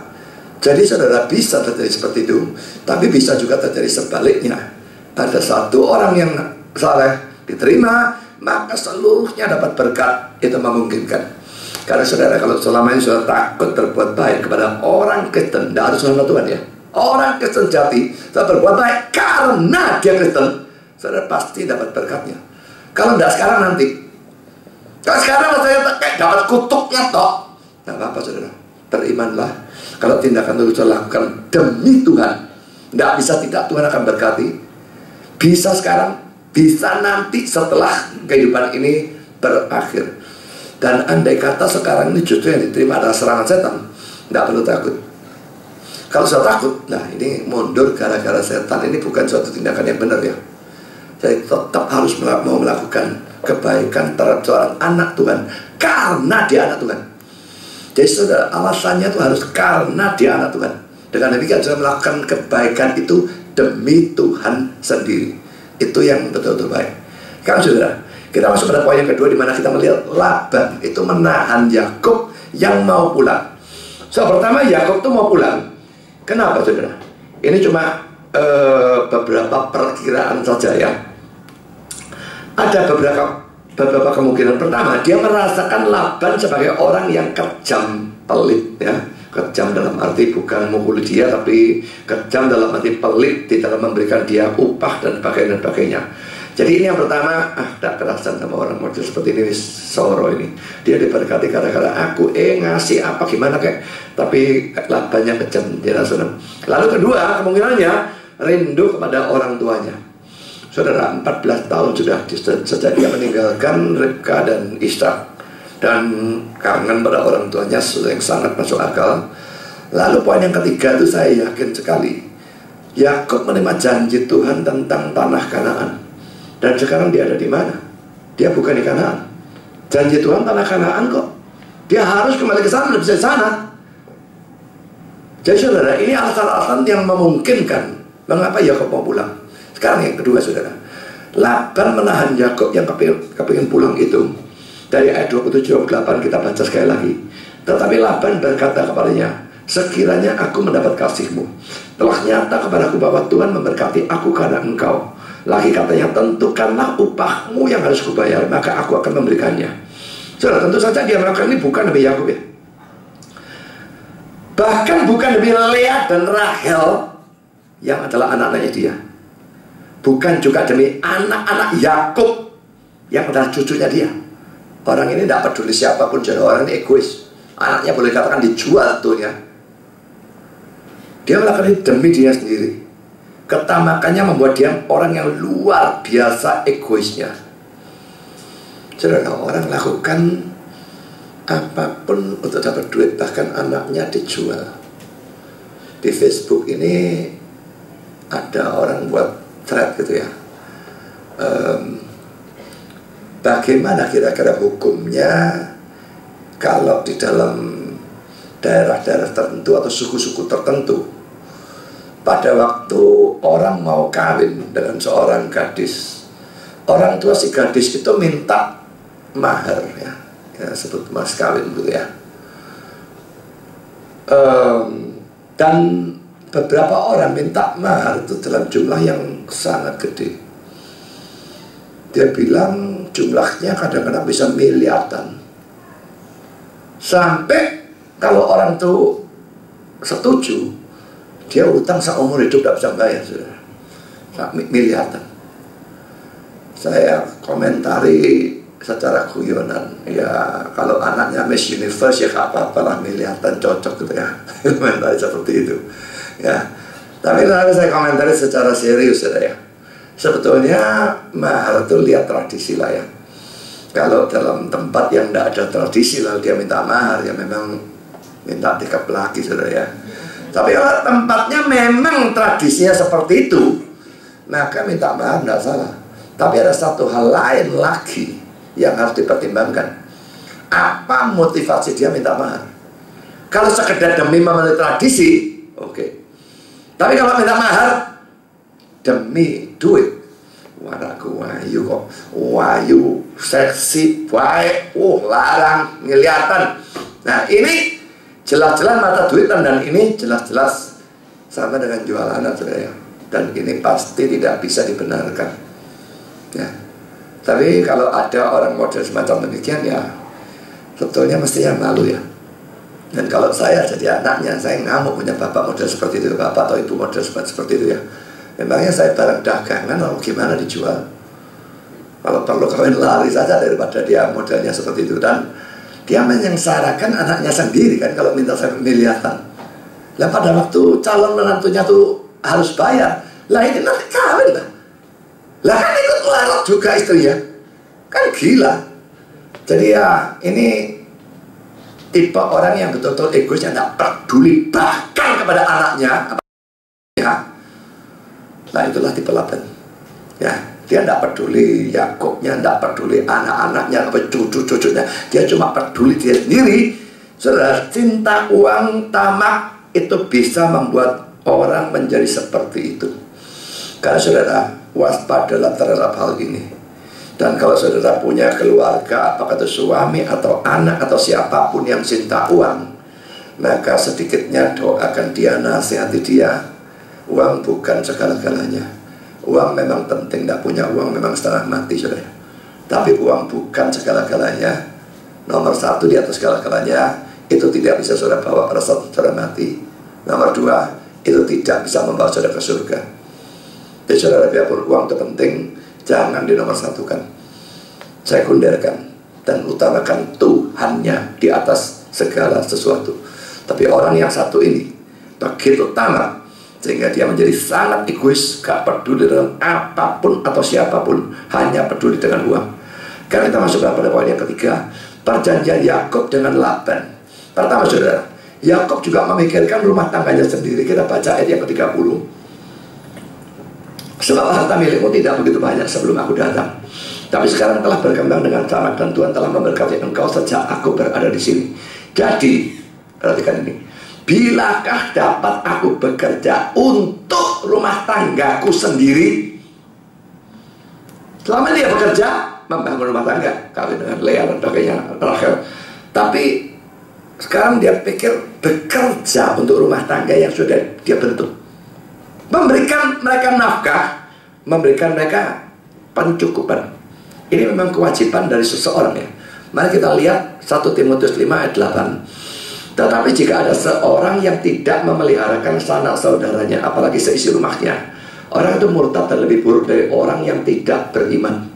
Jadi saudara, bisa terjadi seperti itu, tapi bisa juga terjadi sebaliknya. Ada satu orang yang saleh diterima, maka seluruhnya dapat berkat. Itu memungkinkan. Karena saudara, kalau selama ini saudara takut berbuat baik kepada orang Kristen, tidak harus hamba Tuhan ya, orang Kristen jati, saudara berbuat baik karena dia Kristen, saudara pasti dapat berkatnya. Kalau tidak sekarang, nanti. Kalau sekarang saya kayak dapat kutuknya toh, tidak apa-apa saudara, berimanlah. Kalau tindakan itu saudara lakukan demi Tuhan, tidak bisa tidak, Tuhan akan berkati. Bisa sekarang, bisa nanti setelah kehidupan ini berakhir. Dan andai kata sekarang ini justru yang diterima adalah serangan setan, tidak perlu takut. Kalau saya takut, nah ini mundur gara-gara setan, ini bukan suatu tindakan yang benar ya. Jadi tetap harus mau melakukan kebaikan terhadap seorang anak Tuhan karena dia anak Tuhan. Jadi saudara, alasannya itu harus karena dia anak Tuhan. Dengan demikian saya melakukan kebaikan itu demi Tuhan sendiri. Itu yang betul-betul baik. Kan saudara, kita masuk pada poin yang kedua, di mana kita melihat Laban itu menahan Yakub yang mau pulang. So, pertama Yakub itu mau pulang. Kenapa saudara? Ini cuma beberapa perkiraan saja ya. Ada beberapa kemungkinan. Pertama, dia merasakan Laban sebagai orang yang kejam, pelit ya. Kejam dalam arti bukan memukuli dia, tapi kejam dalam arti pelit di dalam memberikan dia upah dan sebagainya. Jadi ini yang pertama, tak kerasan sama orang model seperti ini, Soro ini. Dia diberkati kata-kata aku ngasih apa gimana kayak, tapi labanya kejam, dia senang. Lalu kedua, kemungkinannya rindu kepada orang tuanya. Saudara, 14 tahun sudah sejak dia meninggalkan Ribka dan Ishak, dan kangen pada orang tuanya yang sangat masuk akal. Lalu poin yang ketiga itu saya yakin sekali, Yakub menerima janji Tuhan tentang tanah Kanaan. Dan sekarang dia ada di mana? Dia bukan di Kanaan. Janji Tuhan tanah Kanaan kok. Dia harus kembali ke sana, lebih dari sana. Jadi saudara, ini alasan-alasan yang memungkinkan mengapa Yakub mau pulang. Sekarang yang kedua saudara, Laban menahan Yakub yang kepingin pulang itu. Dari ayat 27-28 kita baca sekali lagi. Tetapi Laban berkata kepadanya, sekiranya aku mendapat kasihmu, telah nyata kepadaku bahwa Tuhan memberkati aku karena engkau. Lagi katanya, tentukanlah upahmu yang harus kubayar, maka aku akan memberikannya. Saudara, tentu saja dia melakukan ini bukan demi Yakub ya. Bahkan bukan demi Leah dan Rahel yang adalah anak-anaknya dia. Bukan juga demi anak-anak Yakub yang adalah cucunya dia. Orang ini tidak peduli siapapun, jadi orang ini egois. Anaknya boleh katakan dijual tuh ya. Dia melakukan ini demi dia sendiri. Ketamakannya membuat dia orang yang luar biasa egoisnya. Saudara, orang lakukan apapun untuk dapat duit, bahkan anaknya dijual. Di Facebook ini ada orang buat thread gitu ya. Bagaimana kira-kira hukumnya kalau di dalam daerah-daerah tertentu atau suku-suku tertentu, pada waktu orang mau kawin dengan seorang gadis, orang tua si gadis itu minta mahar ya, sebut mas kawin gitu ya. Dan beberapa orang minta mahar itu dalam jumlah yang sangat gede. Dia bilang jumlahnya kadang-kadang bisa miliaran. Sampai kalau orang itu setuju, dia utang seumur hidup tidak bisa bayar, saudara. Miliaran. Saya komentari secara guyonan, ya kalau anaknya Miss Universe ya gak apa-apa lah, miliaran cocok gitu ya. Komentari seperti itu ya. Tapi lalu saya komentari secara serius saudara ya. Sebetulnya mahar itu lihat tradisi lah ya. Kalau dalam tempat yang tidak ada tradisi lalu dia minta mahar, ya memang minta tikap lagi saudara ya. Tapi kalau tempatnya memang tradisinya seperti itu, maka minta mahar tidak salah. Tapi ada satu hal lain lagi yang harus dipertimbangkan. Apa motivasi dia minta mahar? Kalau sekedar demi memenuhi tradisi, oke. Tapi kalau minta mahar demi duit, waraku wayu kok, wayu, seksi, baik, larang, ngeliatan. Nah ini jelas-jelas mata duitan, dan ini jelas-jelas sama dengan jual anak saudara. Dan ini pasti tidak bisa dibenarkan ya. Tapi kalau ada orang model semacam demikian ya, sebetulnya mestinya malu ya. Dan kalau saya jadi anaknya, saya ngamuk punya bapak model seperti itu, bapak atau ibu model seperti itu ya. Memangnya saya barang dagangan, lalu gimana dijual? Kalau perlu kawin lari saja daripada dia modelnya seperti itu. Dan dia menyengsarakan anaknya sendiri kan kalau minta saya miliaran. Lah pada waktu calon menantunya tuh harus bayar, lah ini nanti kawin lah. Lah kan ikut larut juga istrinya. Kan gila. Jadi ya ini tipe orang yang betul-betul egoisnya, tidak peduli bahkan kepada anaknya ya. Nah itulah tipe Laban ya. Dia tidak peduli Yakubnya, tidak peduli anak-anaknya, apa cucu-cucunya. Dia cuma peduli dia sendiri. Saudara, cinta uang tamak itu bisa membuat orang menjadi seperti itu. Karena saudara, waspadalah terhadap hal ini. Dan kalau saudara punya keluarga, apakah itu suami atau anak atau siapapun yang cinta uang, maka sedikitnya doakan dia, nasihati dia. Uang bukan segala-galanya. Uang memang penting, tidak punya uang memang setengah mati saudara. Tapi uang bukan segala-galanya. Nomor satu di atas segala-galanya, itu tidak bisa saudara bawa pada saat saudara mati. Nomor dua, itu tidak bisa membawa saudara ke surga. Jadi saudara, biarpun uang itu penting, Jangan dinomorsatukan, sekunderkan, dan utamakan Tuhannya di atas segala sesuatu. Tapi orang yang satu ini begitu tamak, sehingga dia menjadi sangat egois, gak peduli dengan apapun atau siapapun, hanya peduli dengan uang. Karena kita masuk pada poin yang ketiga, perjanjian Yakub dengan Laban. Pertama saudara, Yakub juga memikirkan rumah tangganya sendiri. Kita baca ayat yang ke-30. Sebab harta milikmu tidak begitu banyak sebelum aku datang, tapi sekarang telah berkembang dengan tamak, dan Tuhan telah memberkati engkau sejak aku berada di sini. Jadi, perhatikan ini, bilakah dapat aku bekerja untuk rumah tanggaku sendiri? Selama dia bekerja, membangun rumah tangga, kawin dengan Lea dan sebagainya, Rachel. Tapi sekarang dia pikir bekerja untuk rumah tangga yang sudah dia bentuk, memberikan mereka nafkah, memberikan mereka pencukupan. Ini memang kewajiban dari seseorang ya. Mari kita lihat 1 Timotius 5 ayat 8. Tetapi jika ada seorang yang tidak memeliharakan sanak saudaranya, apalagi seisi rumahnya, orang itu murtad dan lebih buruk dari orang yang tidak beriman.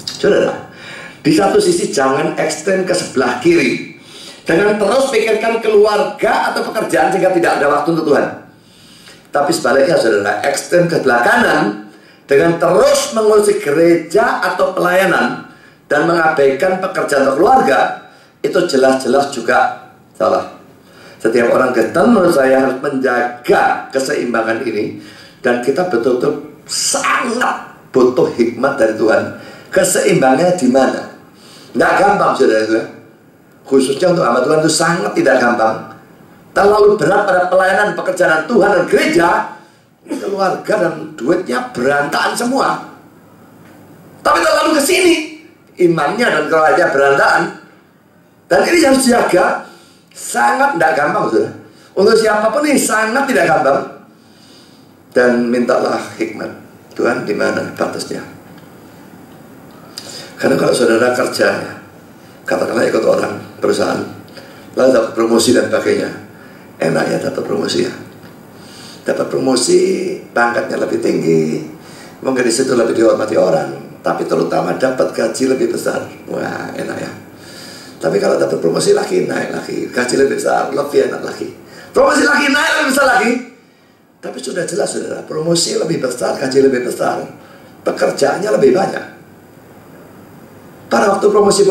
Saudara, di satu sisi jangan ekstrem ke sebelah kiri, dengan terus pikirkan keluarga atau pekerjaan sehingga tidak ada waktu untuk Tuhan. Tapi sebaliknya saudara, ekstrem ke sebelah kanan, dengan terus mengurusi gereja atau pelayanan dan mengabaikan pekerjaan atau keluarga, itu jelas-jelas juga salah. Setiap orang Kristen menurut saya harus menjaga keseimbangan ini, dan kita betul-betul sangat butuh hikmat dari Tuhan. Keseimbangannya di mana? Nggak gampang saudara, khususnya untuk hamba Tuhan itu sangat tidak gampang. Terlalu berat pada pelayanan pekerjaan Tuhan dan gereja, keluarga dan duitnya berantakan semua. Tapi terlalu ke sini, imannya dan keluarga berantakan. Dan ini harus dijaga. Sangat tidak gampang saudara. Untuk siapapun ini sangat tidak gampang. Dan mintalah hikmat Tuhan, di mana batasnya. Karena kalau saudara kerja, katakanlah ikut orang perusahaan, lalu dapat promosi dan sebagainya, enaknya dapat promosi ya. Dapat promosi, pangkatnya lebih tinggi, mungkin di situ lebih dihormati orang, tapi terutama dapat gaji lebih besar. Wah, enak ya. Tapi kalau dapat promosi lagi, naik lagi, gaji lebih besar, lebih enak lagi. Promosi lagi, naik lebih besar lagi. Tapi sudah jelas saudara, promosi lebih besar, gaji lebih besar, pekerjaannya lebih banyak. Pada waktu promosi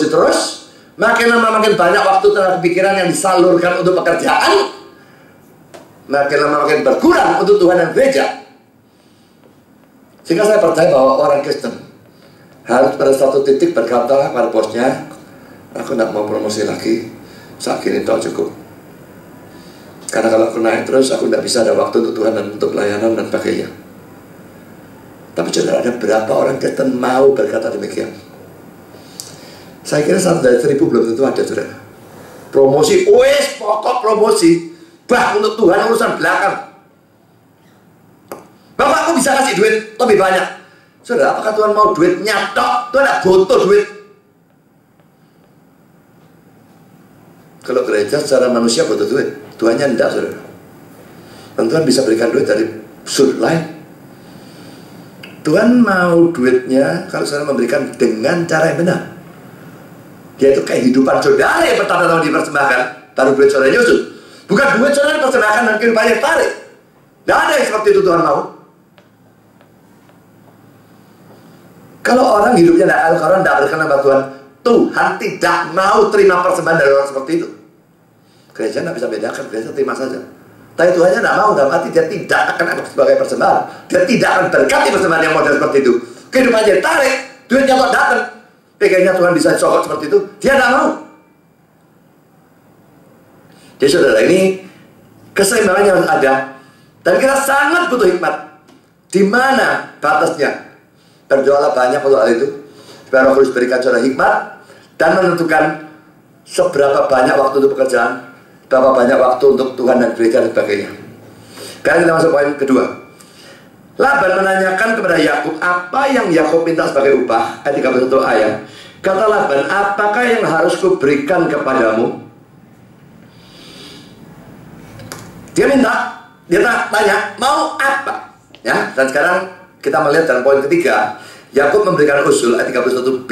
terus, makin lama makin banyak waktu tenaga pikiran yang disalurkan untuk pekerjaan, makin lama makin berkurang untuk Tuhan dan gereja. Sehingga saya percaya bahwa orang Kristen harus pada satu titik berkata pada bosnya, aku tidak mau promosi lagi, saat ini tahu cukup. Karena kalau aku naik terus, aku tidak bisa ada waktu untuk Tuhan dan untuk pelayanan dan sebagainya. Tapi saudara, ada berapa orang Kristen mau berkata demikian? Saya kira 1 dari 1000 belum tentu ada saudara. Promosi, wes pokok promosi, bah untuk Tuhan urusan belakang. Bapak, aku bisa kasih duit lebih banyak. Saudara, apakah Tuhan mau duitnya tok? Tuhan tidak butuh duit. Kalau gereja secara manusia butuh duit, Tuhannya tidak saudara. Dan Tuhan bisa berikan duit dari sudut lain. Tuhan mau duitnya kalau saudara memberikan dengan cara yang benar, yaitu kehidupan saudara yang pertama-tama dipersembahkan, baru duit saudara nyusul. Bukan duit saudara dipersembahkan dan kehidupannya tarik. Tidak ada yang seperti itu Tuhan mau. Kalau orang hidupnya tidak, kalau orang tidak berkenan sama Tuhan, Tuhan tidak mau terima persembahan dari orang seperti itu. Gereja tidak bisa bedakan, gereja terima saja. Tapi Tuhannya tidak mau, dalam arti dia tidak akan anggap sebagai persembahan. Dia tidak akan berkati persembahan yang model seperti itu. Kehidupannya tarik, duitnya kok datang. Pikirnya Tuhan bisa sokot seperti itu, dia tidak mau. Jadi saudara, ini keseimbangan yang harus ada. Dan kita sangat butuh hikmat. Di mana batasnya? Berdoalah banyak untuk hal itu, supaya Roh Kudus berikan saudara hikmat dan menentukan seberapa banyak waktu untuk pekerjaan, berapa banyak waktu untuk Tuhan dan gereja dan sebagainya. Sekarang kita masuk poin kedua. Laban menanyakan kepada Yakub apa yang Yakub minta sebagai upah. Ayat 31 ayat. Kata Laban, apakah yang harus kuberikan kepadamu? Dia tanya, mau apa? Ya, dan sekarang kita melihat dalam poin ketiga, Yakub memberikan usul ayat 31b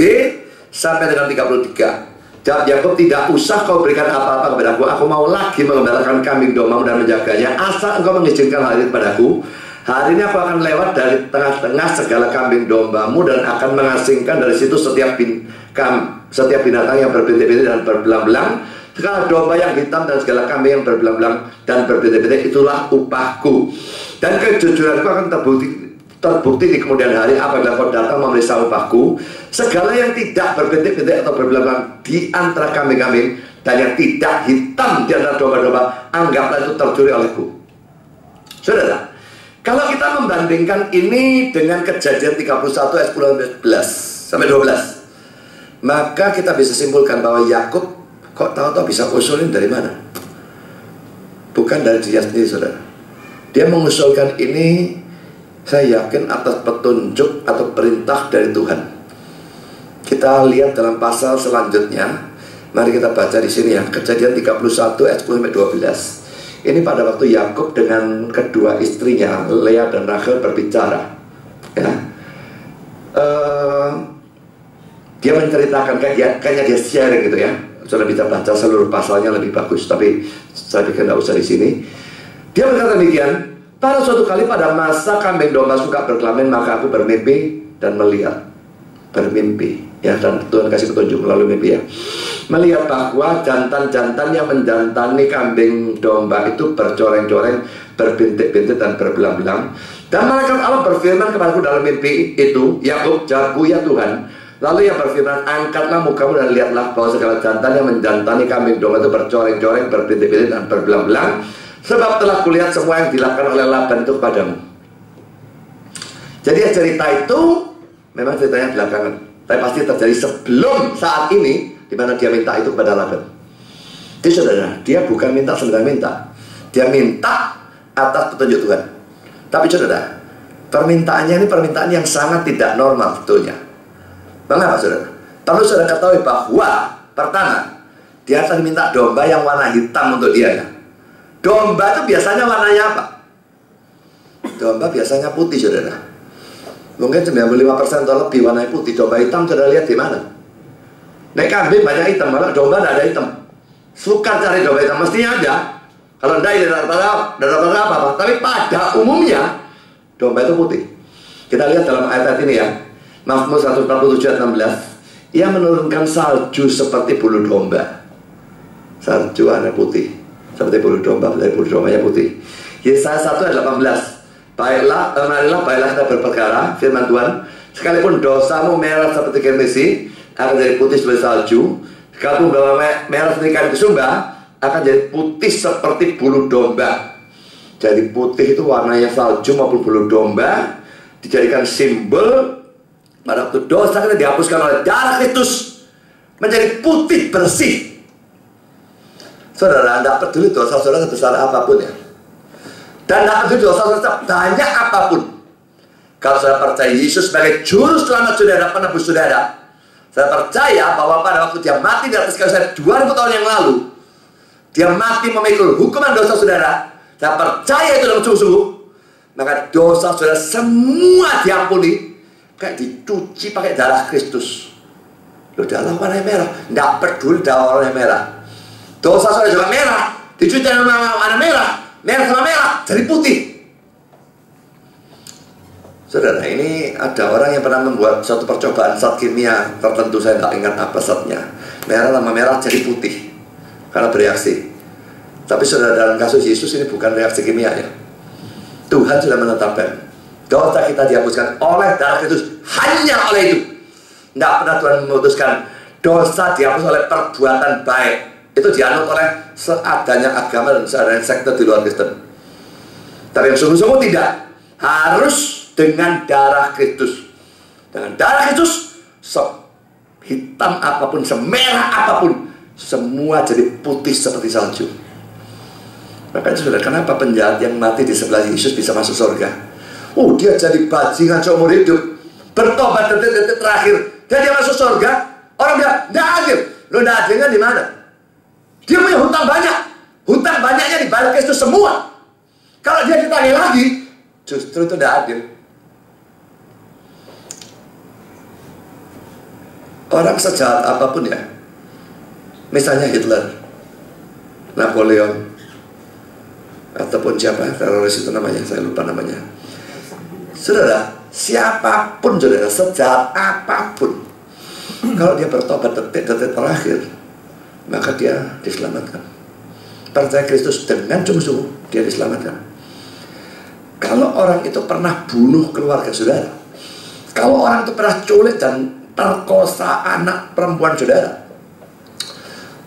sampai dengan 33. Jawab Yakub, tidak usah kau berikan apa-apa kepadaku. Aku mau lagi mengembalakan kambing dombamu dan menjaganya, asal engkau mengizinkan hal ini kepadaku. Hari ini aku akan lewat dari tengah-tengah segala kambing dombamu dan akan mengasingkan dari situ setiap binatang yang berbintik-bintik dan berbelang-belang, segala domba yang hitam dan segala kambing yang berbelang-belang dan berbintik-bintik. Itulah upahku. Dan kejujuranku akan terbukti di kemudian hari apabila kau datang memeriksa upahku. Segala yang tidak berbintik-bintik atau berbelang-belang di antara kambing-kambing dan yang tidak hitam di antara domba-domba, anggaplah itu tercuri olehku. Saudara, kalau kita membandingkan ini dengan Kejadian 31 ayat 10 sampai 12, maka kita bisa simpulkan bahwa Yakub kok tahu-tahu bisa usulin dari mana? Bukan dari dia sendiri, saudara. Dia mengusulkan ini, saya yakin, atas petunjuk atau perintah dari Tuhan. Kita lihat dalam pasal selanjutnya. Mari kita baca di sini ya, Kejadian 31 ayat 10 sampai 12. Ini pada waktu Yakub dengan kedua istrinya, Lea dan Rachel, berbicara. Ya. Dia menceritakan, kayaknya dia sharing gitu ya. Sudah bisa baca seluruh pasalnya lebih bagus, tapi saya pikir tidak usah di sini. Dia berkata demikian, pada suatu kali pada masa kambing domba suka berkelamin, maka aku bermimpi dan melihat. Bermimpi, ya, dan Tuhan kasih petunjuk melalui mimpi ya. Melihat bahwa jantan-jantan yang menjantani kambing domba itu bercoreng-coreng, berbintik-bintik dan berbelang-belang. Dan malaikat Allah berfirman kepadaku dalam mimpi itu, Yakub, jawabku, ya Tuhan. Lalu ia berfirman, angkatlah mukamu dan lihatlah bahwa segala jantan yang menjantani kambing domba itu bercoreng-coreng, berbintik-bintik dan berbelang-belang. Sebab telah kulihat semua yang dilakukan oleh Laban itu kepadamu. Jadi cerita itu memang ceritanya belakangan, tapi pasti terjadi sebelum saat ini, di mana dia minta itu kepada Laban. Jadi saudara, dia bukan minta sembarang minta, dia minta atas petunjuk Tuhan. Tapi saudara, permintaannya ini permintaan yang sangat tidak normal sebetulnya. Mengapa saudara? Perlu saudara ketahui bahwa pertama, dia tadi minta domba yang warna hitam untuk dia ya. Domba itu biasanya warnanya apa? Domba biasanya putih saudara. Mungkin 95% atau lebih warna putih. Domba hitam saudara lihat di mana? Nek kambing banyak hitam, malah domba tidak ada hitam. Suka cari domba hitam, mestinya ada. Kalau tidak, tidak apa-apa. Tapi pada umumnya domba itu putih. Kita lihat dalam ayat ini ya, Mazmur 147 ayat 16. Ia menurunkan salju seperti bulu domba. Salju warna putih, seperti bulu domba, dari bulu dombanya putih. Yesaya 1 ayat 18. Marilah kita berperkara, firman Tuhan, sekalipun dosamu merah seperti kirmisi, akan jadi putih seperti salju. Sekalipun merah seperti kain kesumba, akan jadi putih seperti bulu domba. Jadi putih itu warnanya salju maupun bulu domba, dijadikan simbol pada waktu dosa kita dihapuskan oleh darah Kristus, menjadi putih bersih. Saudara, tidak peduli dosa saudara sebesar apapun ya, dan tidak peduli dosa saudara banyak apapun. Kalau saudara percaya Yesus sebagai juru selamat saudara, penebus saudara, saya percaya bahwa pada waktu dia mati di atas kayu salib 2000 tahun yang lalu, dia mati memikul hukuman dosa saudara. Saya percaya itu dalam sungguh-sungguh. Maka dosa saudara semua diampuni, kayak dicuci pakai darah Kristus. Loh, darah warna merah, tidak peduli darah warna merah. Dosa saudara juga merah, dicuci dengan warna merah, merah sama merah jadi putih. Saudara, ini ada orang yang pernah membuat suatu percobaan zat kimia tertentu, saya tidak ingat apa zatnya. Merah sama merah jadi putih karena bereaksi. Tapi saudara, dalam kasus Yesus ini bukan reaksi kimia ya. Tuhan sudah menetapkan dosa kita dihapuskan oleh darah Kristus, hanya oleh itu. Tidak pernah Tuhan memutuskan dosa dihapus oleh perbuatan baik. Itu dianut oleh seadanya agama dan seadanya sekte di luar Kristen. Tapi yang sungguh-sungguh tidak, harus dengan darah Kristus. Dengan darah Kristus, sehitam apapun, semerah apapun, semua jadi putih seperti salju. Makanya saudara, kenapa penjahat yang mati di sebelah Yesus bisa masuk surga? Dia jadi bajingan seumur hidup, bertobat detik-detik terakhir, dan dia masuk surga. Orang bilang, tidak adil. Lo tidak adilnya di mana? Dia punya hutang banyak. Hutang banyaknya dibayar Kristus semua. Kalau dia ditagih lagi, justru itu tidak adil. Orang sejahat apapun ya, misalnya Hitler, Napoleon, ataupun siapa teroris itu namanya, saya lupa namanya. Saudara, siapapun saudara, sejahat apapun, kalau dia bertobat detik-detik terakhir, maka dia diselamatkan. Percaya Kristus dengan sungguh-sungguh, dia diselamatkan. Kalau orang itu pernah bunuh keluarga saudara, kalau orang itu pernah culik dan perkosa anak perempuan saudara,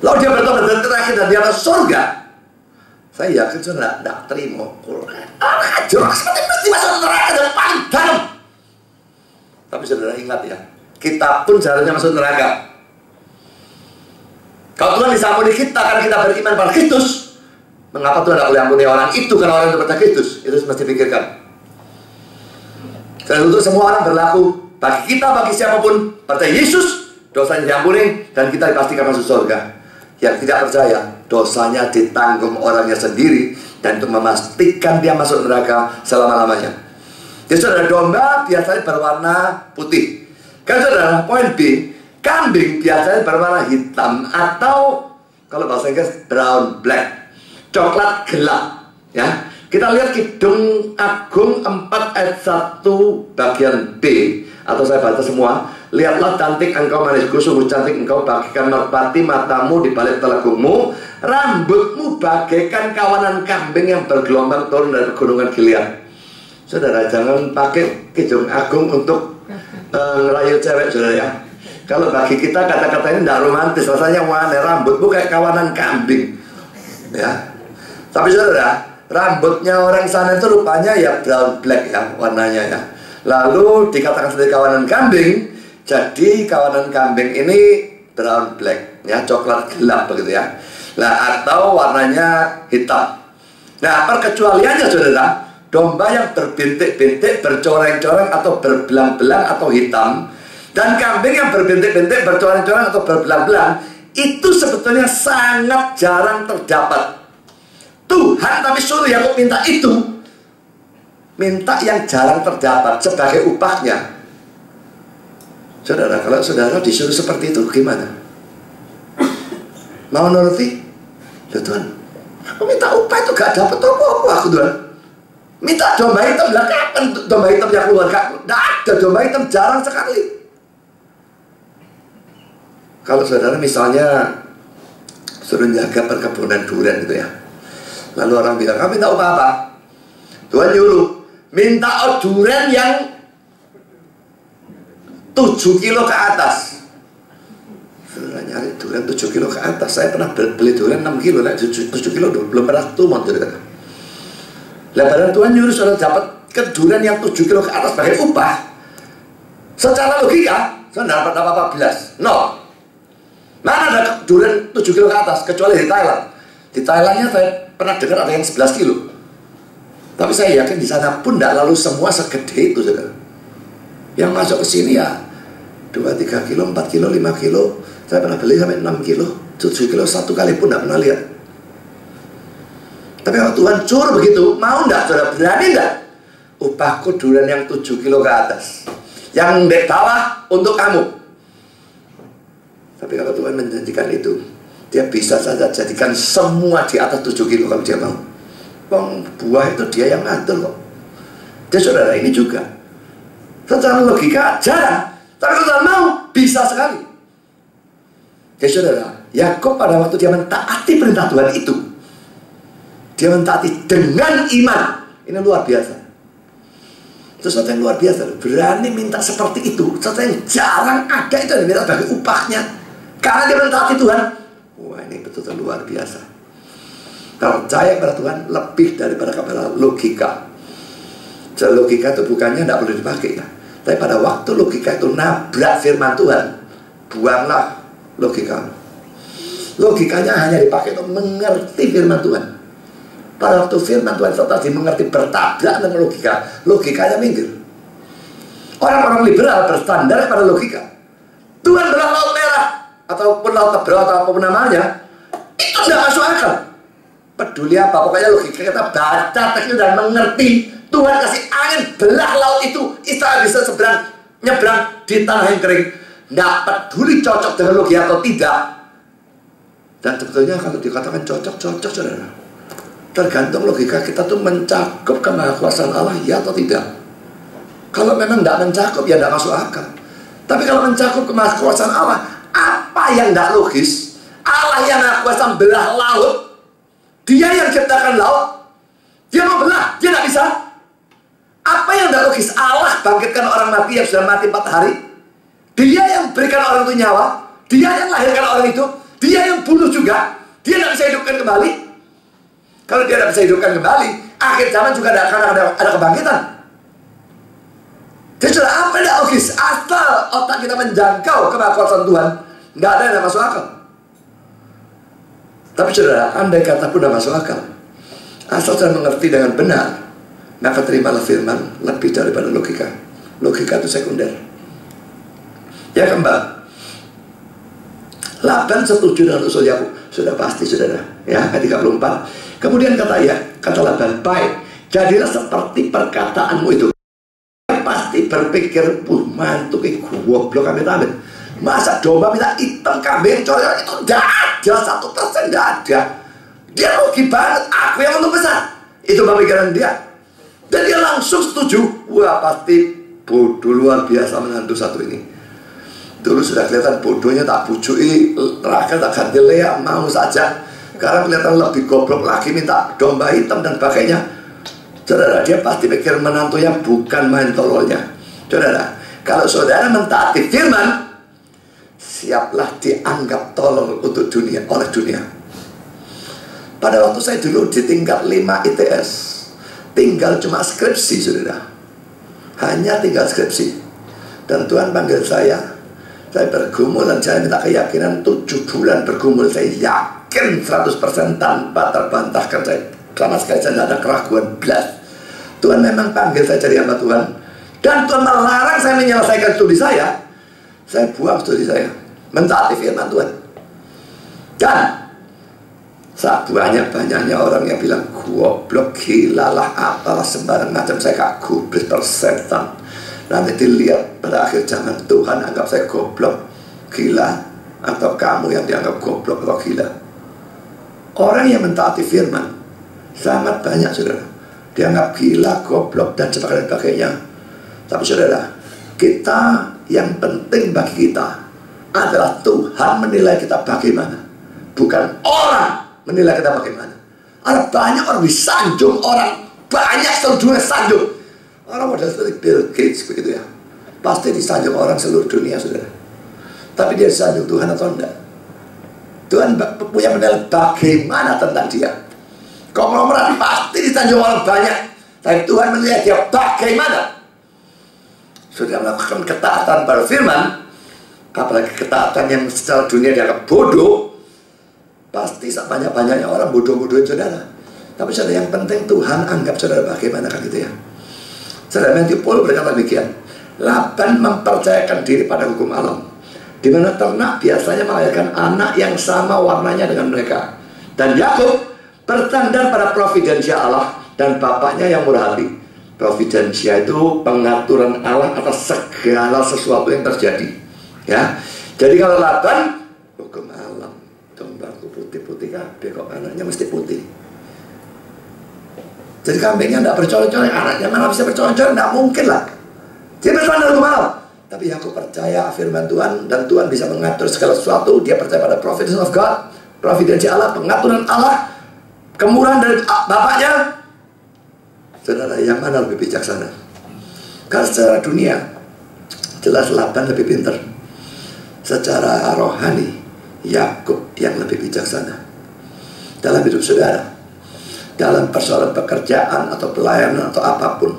lalu dia bertobat detik terakhir dan dia ke surga, saya yakin saudara tidak terima Quran. Jorok seperti mesti masuk neraka dan paling dalam. Tapi saudara ingat ya, kita pun seharusnya masuk neraka. Kalau Tuhan disampuni kita karena kita beriman pada Kristus, mengapa Tuhan tidak boleh ampuni orang itu karena orang itu percaya Kristus? Itu mesti pikirkan. Dan untuk semua orang berlaku, bagi kita, bagi siapapun percaya Yesus, dosanya diampuni dan kita dipastikan masuk surga. Yang tidak percaya, dosanya ditanggung orangnya sendiri, dan untuk memastikan dia masuk neraka selama-lamanya. Jadi saudara, domba biasanya berwarna putih. Kan saudara, poin B, kambing biasanya berwarna hitam atau kalau bahasa Inggris brown black, coklat gelap. Ya, kita lihat Kidung Agung 4 ayat 1 bagian B, atau saya baca semua. Lihatlah cantik engkau manisku, sungguh cantik engkau bagaikan merpati, matamu di balik telagungmu, rambutmu bagaikan kawanan kambing yang bergelombang turun dari pegunungan Gilead. Saudara, jangan pakai Kidung Agung untuk ngerayu cewek, saudara ya. Kalau bagi kita kata-kata ini tidak romantis, rasanya warna rambutmu kayak kawanan kambing, ya. Tapi saudara, rambutnya orang sana itu rupanya ya brown black ya warnanya ya. Lalu dikatakan sebagai kawanan kambing. Jadi kawanan kambing ini brown black, ya, coklat gelap begitu ya. Nah, atau warnanya hitam. Nah, perkecualiannya saudara, domba yang berbintik-bintik, bercoreng-coreng atau berbelang-belang atau hitam, dan kambing yang berbintik-bintik, bercoreng-coreng atau berbelang-belang, itu sebetulnya sangat jarang terdapat. Tuhan tapi suruh Yakub minta itu, minta yang jarang terdapat sebagai upahnya. Saudara, kalau saudara disuruh seperti itu gimana? Mau nuruti? Ya Tuhan, aku minta upah itu gak dapat apa-apa aku Tuhan. Minta domba hitam, lah kapan domba hitam yang keluar? Tidak ada, domba hitam jarang sekali. Kalau saudara misalnya suruh jaga perkebunan durian itu ya, lalu orang bilang, kamu minta upah apa? Tuhan nyuruh, minta durian yang 7 kilo ke atas. Saudara nyari durian 7 kilo ke atas. Saya pernah beli durian 6 kilo, 7 kilo belum pernah tumon. Lebaran Tuhan nyuruh saudara dapat ke durian yang 7 kilo ke atas sebagai upah. Secara logika, saudara dapat apa 14? No. Mana ada durian 7 kilo ke atas, kecuali di Thailand. Di Thailandnya saya pernah dengar ada yang 11 kilo. Tapi saya yakin di sana pun tidak lalu semua segede itu, saudara. Yang masuk ke sini ya 2-3 kilo, 4 kilo, 5 kilo. Saya pernah beli sampai 6 kilo, 7 kilo satu kali pun tidak pernah lihat. Tapi kalau Tuhan suruh begitu, mau tidak saudara? Berani tidak? Upahku durian yang 7 kilo ke atas, yang di bawah untuk kamu. Tapi kalau Tuhan menjanjikan itu, dia bisa saja jadikan semua di atas 7 kilo kalau dia mau. Buah itu dia yang ngatur kok. Dia saudara ini juga secara logika jarang, tapi kalau Tuhan mau bisa sekali. Jadi saudara, Yakub pada waktu dia mentaati perintah Tuhan itu, dia mentaati dengan iman. Ini luar biasa. Itu sesuatu yang luar biasa. Berani minta seperti itu, sesuatu yang jarang ada itu yang diminta sebagai upahnya, karena dia mentaati Tuhan. Wah, ini betul-betul luar biasa. Percaya pada Tuhan lebih daripada kepada logika. Jadi logika itu bukannya tidak perlu dipakai ya, tapi pada waktu logika itu nabrak firman Tuhan, buanglah logika. Logikanya hanya dipakai untuk mengerti firman Tuhan. Pada waktu firman Tuhan setelah dimengerti bertabrak dengan logika, logikanya minggir. Orang-orang liberal bersandar pada logika. Tuhan belah laut merah ataupun laut Tebel atau apapun namanya, itu tidak masuk akal. Peduli apa? Pokoknya logika kita baca teks dan mengerti. Tuhan kasih angin belah laut itu, Israel bisa nyebrang di tanah yang kering. nggak peduli cocok dengan logika atau tidak. Dan sebetulnya kalau dikatakan cocok saudara, tergantung logika kita tuh mencakup kemahakuasaan Allah ya atau tidak. Kalau memang nggak mencakup ya nggak masuk akal. Tapi kalau mencakup kemahakuasaan Allah, apa yang nggak logis? Allah yang maha kuasa belah laut, Dia yang ciptakan laut, Dia mau belah, Dia nggak bisa. Apa yang nggak logis? Allah bangkitkan orang mati yang sudah mati 4 hari. Dia yang berikan orang itu nyawa, Dia yang lahirkan orang itu, Dia yang bunuh juga. Dia nggak bisa hidupkan kembali. Kalau Dia nggak bisa hidupkan kembali, akhir zaman juga akan ada kebangkitan. Jadi sudah apa yang logis? Asal otak kita menjangkau kemahakuasaan Tuhan, nggak ada yang masuk akal. Tapi saudara, andai kata pun tidak masuk akal, asal saudara mengerti dengan benar, maka terimalah firman lebih daripada logika. Logika itu sekunder. Ya kembali, Laban setuju dengan usul Yakub. Sudah pasti saudara, ya, ayat 34. Kemudian kata Laban, baik, jadilah seperti perkataanmu itu. Pasti berpikir, mantu goblok amit-amit. Masa domba minta hitam, kambing coyok, itu tidak ada, 1% tidak ada. Dia rugi banget, aku yang untung besar. Itu pemikiran dia. Dan dia langsung setuju. Wah, pasti bodoh luar biasa menantu satu ini. Dulu sudah kelihatan bodohnya, tak bujui Rachel, tak ganti Lea, mau saja. Sekarang kelihatan lebih goblok lagi, minta domba hitam dan sebagainya. Saudara, dia pasti pikir menantunya bukan main tololnya. Saudara, kalau saudara mentaati firman, siaplah dianggap tolol untuk dunia, oleh dunia. Pada waktu saya dulu di tingkat 5 ITS, tinggal cuma skripsi, saudara. Hanya tinggal skripsi. Dan Tuhan panggil saya bergumul dan saya minta keyakinan 7 bulan bergumul. Saya yakin 100% tanpa terbantahkan. Saya sama sekali saya tidak ada keraguan belas. Tuhan memang panggil saya jadi hamba Tuhan. Dan Tuhan melarang saya menyelesaikan studi saya. Saya buang studi saya, mentaati firman Tuhan. Dan banyaknya orang yang bilang goblok, gila lah, apalah sembarang macam. Saya gak gubris persetan. Nanti dilihat pada akhir zaman Tuhan anggap saya goblok, gila, atau kamu yang dianggap goblok atau gila. Orang yang mentaati firman sangat banyak, saudara, dianggap gila, goblok, dan sebagainya. Tapi saudara, kita, yang penting bagi kita adalah Tuhan menilai kita bagaimana, bukan orang menilai kita bagaimana. Ada banyak orang disanjung, orang banyak seluruh dunia sanjung. Orang model seperti Bill Gates begitu ya, pasti disanjung orang seluruh dunia, saudara. Tapi dia disanjung Tuhan atau enggak? Tuhan punya penilaian bagaimana tentang dia. Konglomerat pasti disanjung orang banyak, tapi Tuhan menilai dia bagaimana. Sudah melakukan ketaatan pada firman, apalagi ketaatan yang secara dunia dianggap bodoh, pasti sebanyak-banyaknya orang bodoh-bodohin saudara. Tapi saudara, yang penting Tuhan anggap saudara bagaimana, kan gitu ya. Saudara, Matthew Paul berkata demikian, Laban mempercayakan diri pada hukum alam, di mana ternak biasanya melahirkan anak yang sama warnanya dengan mereka. Dan Yakub bersandar pada providensia Allah dan bapaknya yang murah hati. Providensia itu pengaturan Allah atas segala sesuatu yang terjadi. Ya, jadi kalau Laban hukum alam, dombaku putih-putih kabeh kok anaknya mesti putih. Jadi kambingnya tidak bercolong-colong, anaknya mana bisa bercolong-colong, tidak mungkin lah. Dia bersandar hukum alam. Tapi aku percaya firman Tuhan, dan Tuhan bisa mengatur segala sesuatu. Dia percaya pada providence of God, providensia Allah, pengaturan Allah, kemurahan dari bapaknya. Saudara, yang mana lebih bijaksana? Karena secara dunia jelas Laban lebih pintar. Secara rohani Yakub yang lebih bijaksana. Dalam hidup saudara, dalam persoalan pekerjaan atau pelayanan atau apapun,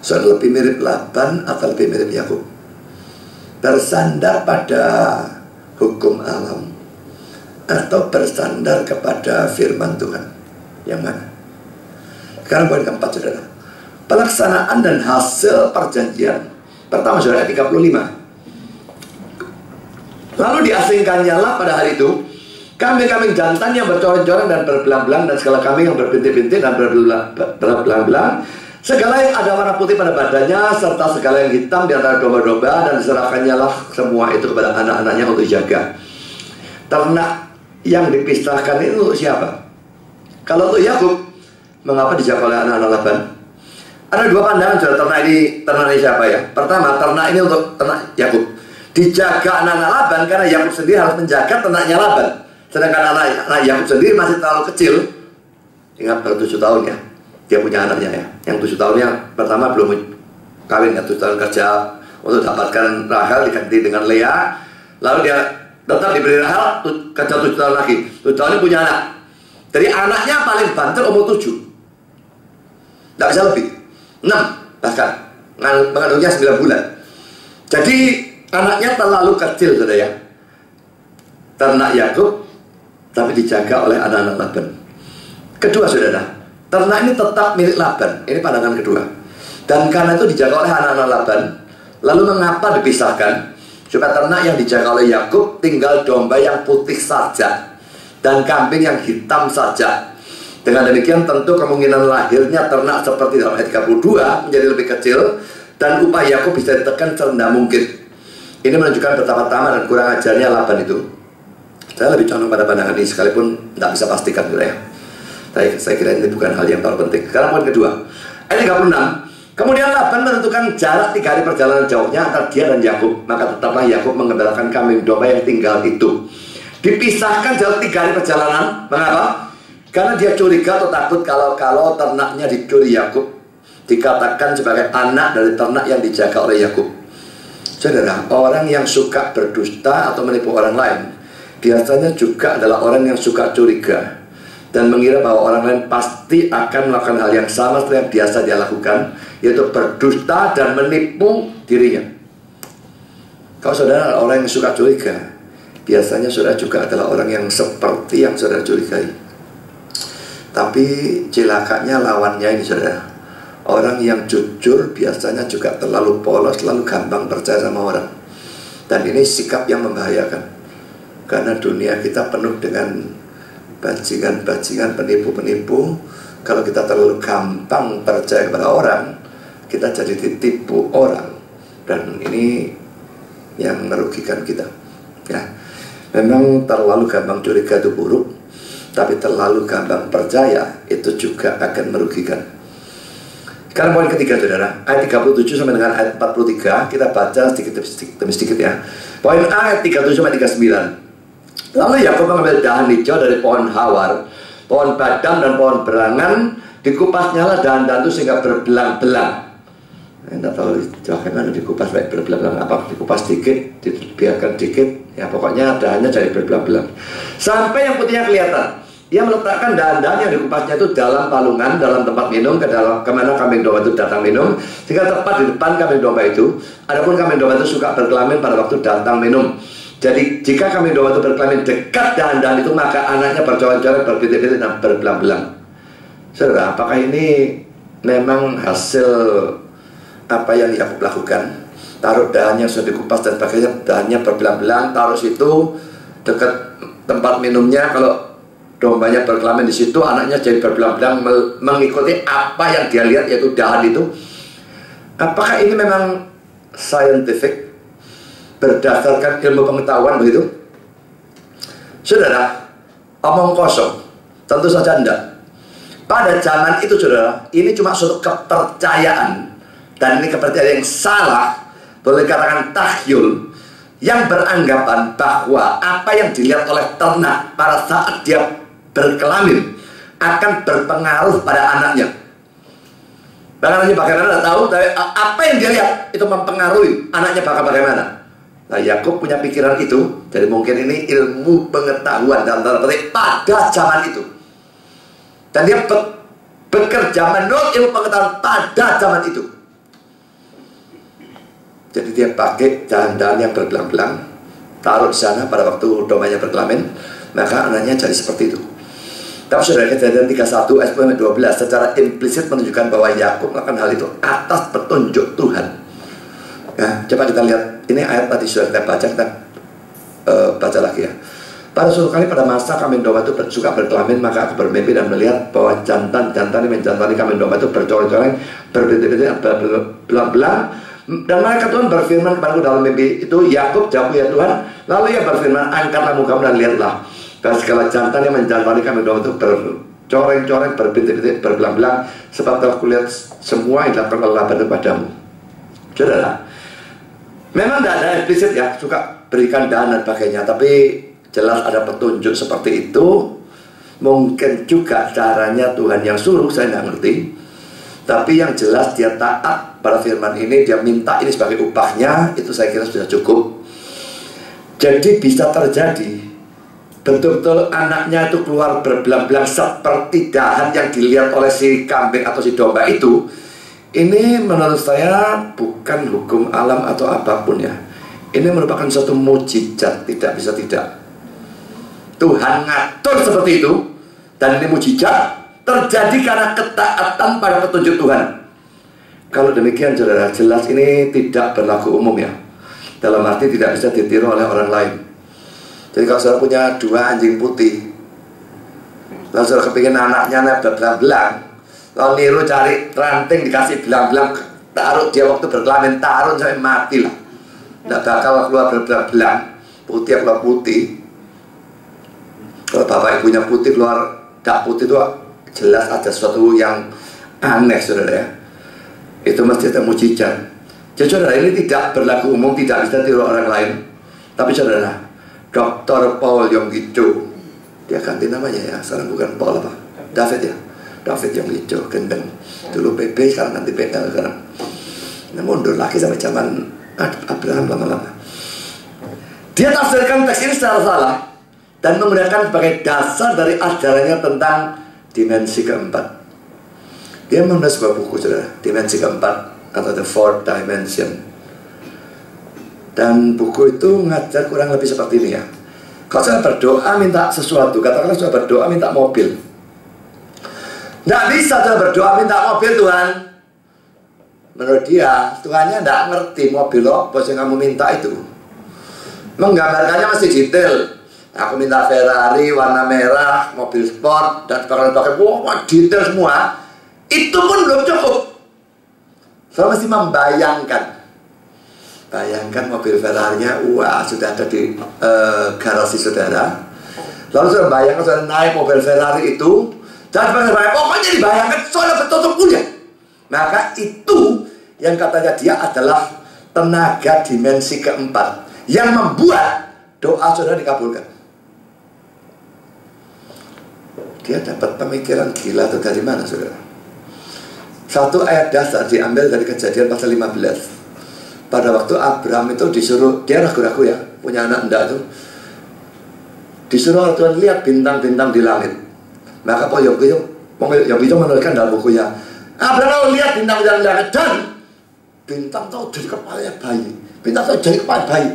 saudara lebih mirip Laban atau lebih mirip Yakub? Bersandar pada hukum alam atau bersandar kepada firman Tuhan? Yang mana? Sekarang poin keempat, saudara. Pelaksanaan dan hasil perjanjian. Pertama, saudara, 35. Lalu diasingkannya lah pada hari itu kambing-kambing jantan yang bercorong-corong dan berbelang-belang, dan segala kambing yang berbintik-bintik dan berbelang-belang, Segala yang ada warna putih pada badannya serta segala yang hitam di antara domba-domba, dan diserahkannya lah semua itu kepada anak-anaknya untuk jaga. Ternak yang dipisahkan itu untuk siapa? Kalau untuk Yakub, mengapa dijaga oleh anak-anak Laban? Ada dua pandangan sudah. Ternak ini siapa ya? Pertama, ternak ini untuk ternak Yakub. Dijaga anak-anak Laban karena Yakub sendiri harus menjaga ternaknya Laban. Sedangkan anak Yakub sendiri masih terlalu kecil. Ingat baru 7 tahun ya. Dia punya anaknya ya. Yang 7 tahunnya pertama belum kawin ya, 7 tahun kerja untuk dapatkan Rahel diganti dengan Lea. Lalu dia tetap diberi Rahel, kerja 7 tahun lagi. 7 tahun ini punya anak. Jadi anaknya paling banter umur 7. Tidak bisa lebih. 6 bahkan. Mengandungnya 9 bulan. Jadi anaknya terlalu kecil sudah ya. Ternak Yakub tapi dijaga oleh anak-anak Laban. Kedua saudara, ternak ini tetap milik Laban. Ini pandangan kedua. Dan karena itu dijaga oleh anak-anak Laban. Lalu mengapa dipisahkan? Supaya ternak yang dijaga oleh Yakub tinggal domba yang putih saja dan kambing yang hitam saja. Dengan demikian tentu kemungkinan lahirnya ternak seperti dalam ayat 32 menjadi lebih kecil, dan upah Yakub bisa ditekan serendah mungkin. Ini menunjukkan betapa tamak dan kurang ajarnya Laban itu. Saya lebih condong pada pandangan ini sekalipun tidak bisa pastikan gitu ya. Saya kira ini bukan hal yang terlalu penting. Sekarang poin kedua, ayat 36. Kemudian Laban menentukan jarak 3 hari perjalanan jauhnya antara dia dan Yakub. Maka tetaplah Yakub mengembalakan kambing domba yang tinggal itu. Dipisahkan jauh 3 hari perjalanan. Mengapa? Karena dia curiga atau takut kalau ternaknya dicuri Yakub. Dikatakan sebagai anak dari ternak yang dijaga oleh Yakub. Saudara, orang yang suka berdusta atau menipu orang lain biasanya juga adalah orang yang suka curiga dan mengira bahwa orang lain pasti akan melakukan hal yang sama seperti yang biasa dia lakukan, yaitu berdusta dan menipu dirinya. Kalau saudara orang yang suka curiga, biasanya saudara juga adalah orang yang seperti yang saudara curigai. Tapi celakanya lawannya ini saudara, orang yang jujur biasanya juga terlalu polos, terlalu gampang percaya sama orang. Dan ini sikap yang membahayakan. Karena dunia kita penuh dengan bajingan-bajingan, penipu-penipu. Kalau kita terlalu gampang percaya kepada orang, kita jadi ditipu orang. Dan ini yang merugikan kita ya. Memang terlalu gampang curiga itu buruk, tapi terlalu gampang percaya itu juga akan merugikan. Sekarang poin ketiga saudara, ayat 37 sampai dengan ayat 43. Kita baca sedikit demi sedikit ya. Poin A, ayat 37 sampai 39. Lalu Yakub mengambil dahan hijau dari pohon hawar, pohon badam dan pohon berangan. Dikupasnya lah dahan-dahan itu sehingga berbelang-belang. Tidak tahu bagaimana dikupas baik berbelang-belang apa. Dikupas dikit, dibiarkan dikit. Ya pokoknya dahannya jadi berbelang-belang sampai yang putihnya kelihatan. Ia meletakkan dahan-dahan yang dikupasnya itu dalam palungan, dalam tempat minum, kemana kambing domba itu datang minum, sehingga tepat di depan kambing domba itu. Adapun kambing domba itu suka berkelamin pada waktu datang minum. Jadi jika kambing domba itu berkelamin dekat dahan-dahan itu, maka anaknya bercoret-coret, berbitik-bitik dan berbelang-belang. Saudara, apakah ini memang hasil apa yang Yakub lakukan? Taruh dahannya sudah dikupas dan sebagainya, dahannya berbelang-belang, taruh situ dekat tempat minumnya. Kalau dombanya berkelamin di situ, anaknya jadi berbelang-belang mengikuti apa yang dia lihat, yaitu dahan itu. Apakah ini memang scientific, berdasarkan ilmu pengetahuan begitu? Saudara, omong kosong, tentu saja enggak. Pada zaman itu saudara, ini cuma suatu kepercayaan, dan ini kepercayaan yang salah, boleh dikatakan tahyul, yang beranggapan bahwa apa yang dilihat oleh ternak pada saat dia berkelamin akan berpengaruh pada anaknya. Bahkan bagaimana tidak tahu, tapi apa yang dia lihat itu mempengaruhi anaknya bakal bagaimana. Nah, Yakub punya pikiran itu, jadi mungkin ini ilmu pengetahuan dalam tanda petik pada zaman itu. Dan dia bekerja menurut ilmu pengetahuan pada zaman itu. Jadi dia pakai dahan-dahan yang berbelang-belang, taruh di sana pada waktu dombanya berkelamin, maka anaknya jadi seperti itu. Tapi saudara, Kejadian 31 ayat 12 secara implisit menunjukkan bahwa Yakub melakukan hal itu atas petunjuk Tuhan. Ya, coba kita lihat, ini ayat tadi sudah kita baca, kita baca lagi ya. Pada suatu kali pada masa kambing domba itu suka berkelamin, maka aku bermimpi dan melihat bahwa jantan-jantan yang menjantani kambing domba itu bercoreng-coreng, berbeda-beda, belang-belang. Dan malaikat Tuhan berfirman kepadaku dalam mimpi itu, Yakub, jawabku ya Tuhan. Lalu ia berfirman, angkatlah mukamu dan lihatlah. Dan segala jantan yang menjantani kambing domba itu bercoreng-coreng, berbeda-beda, berbelang-belang, sebab telah kulihat semua yang dilakukan oleh Laban kepadamu. Saudara, memang tidak ada eksplisit ya, suka berikan dana dan sebagainya, tapi jelas ada petunjuk seperti itu. Mungkin juga caranya Tuhan yang suruh, saya nggak ngerti. Tapi yang jelas dia taat pada firman ini, dia minta ini sebagai upahnya, itu saya kira sudah cukup. Jadi bisa terjadi betul-betul anaknya itu keluar berbelang-belang seperti dahan yang dilihat oleh si kambing atau si domba itu. Ini menurut saya bukan hukum alam atau apapun ya. Ini merupakan suatu mukjizat, tidak bisa tidak. Tuhan ngatur seperti itu, dan ini mukjizat terjadi karena ketaatan pada petunjuk Tuhan. Kalau demikian saudara, jelas ini tidak berlaku umum ya. Dalam arti tidak bisa ditiru oleh orang lain. Jadi kalau saudara punya 2 anjing putih, lalu saudara kepingin anaknya belang-belang, lalu niru cari ranting dikasih belang-belang, taruh dia waktu berkelamin, taruh sampai mati lah. Tidak bakal keluar belang-belang, putih keluar putih. Kalau bapak ibunya putih keluar tak putih itu jelas ada sesuatu yang aneh saudara ya. Itu mesti ada mukjizat. Jadi saudara, ini tidak berlaku umum, tidak bisa tiru orang lain. Tapi saudara, Dr. Paul Yonggi Cho, dia ganti namanya ya, sekarang bukan Paul apa? David ya, David Yonggi Cho, gendeng. Dulu PB, sekarang nanti PL sekarang. Nah, mundur lagi sampai zaman Abraham lama-lama. Dia tafsirkan teks ini secara salah dan menggunakan sebagai dasar dari ajarannya tentang dimensi keempat. Dia menulis sebuah buku saudara, dimensi keempat atau the fourth dimension. Dan buku itu ngajar kurang lebih seperti ini ya. Kalau saya berdoa minta sesuatu, katakanlah saya berdoa minta mobil. Nggak bisa saya berdoa minta mobil Tuhan. Menurut dia, Tuhannya nggak ngerti mobil apa yang kamu minta itu. Menggambarkannya masih detail. Aku minta Ferrari warna merah, mobil sport, dan sebagainya. Wah, detail semua. Itu pun belum cukup. Saya mesti membayangkan. Bayangkan mobil Ferrari-nya, wah, sudah ada di garasi saudara. Lalu saya bayangkan saya naik mobil Ferrari itu, dan sebagainya. Pokoknya dibayangkan, soalnya betul-betul punya. Maka itu yang katanya dia adalah tenaga dimensi keempat yang membuat doa saudara dikabulkan. Dia dapat pemikiran gila itu dari mana saudara? Satu ayat dasar diambil dari Kejadian pasal 15. Pada waktu Abraham itu disuruh, dia ragu-ragu ya, punya anak enggak itu, disuruh Tuhan lihat bintang-bintang di langit. Maka Paul Yonggi itu menuliskan dalam bukunya, Abraham lihat bintang-bintang di langit, dan bintang tahu jadi kepalanya bayi. Bintang tahu jadi kepala bayi.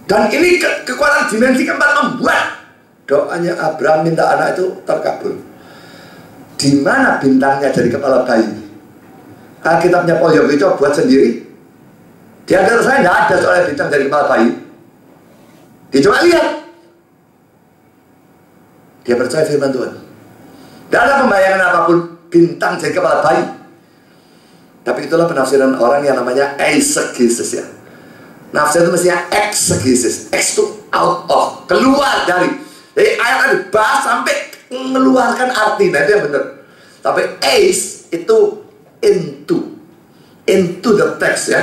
Dan ini kekuatan dimensi keempat membuat doanya Abraham minta anak itu terkabul. Di mana bintangnya dari kepala bayi? Alkitabnya Paul Yonggi itu buat sendiri. Di antara saya tidak ada soalnya bintang dari kepala bayi. Dia cuma lihat. Dia percaya firman Tuhan. Tidak ada pembayangan apapun bintang dari kepala bayi. Tapi itulah penafsiran orang yang namanya eisegesis ya. Nafsir itu mestinya exegesis. Ex itu out of, keluar dari. Jadi ayat dibahas sampai mengeluarkan arti. Nah itu yang benar. Tapi eis itu into the text ya.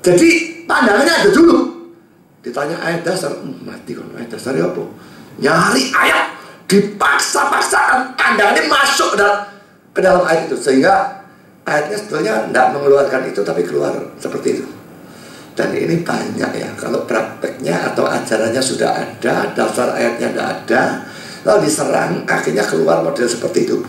Jadi pandangannya ada dulu. Ditanya ayat dasar, mati kalau ayat dasarnya apa? Nyari ayat, dipaksa-paksakan pandangannya masuk ke dalam ayat itu, sehingga ayatnya sebetulnya tidak mengeluarkan itu, tapi keluar seperti itu. Dan ini banyak ya, kalau prakteknya atau ajarannya sudah ada, dasar ayatnya tidak ada, lalu diserang, akhirnya keluar model seperti itu.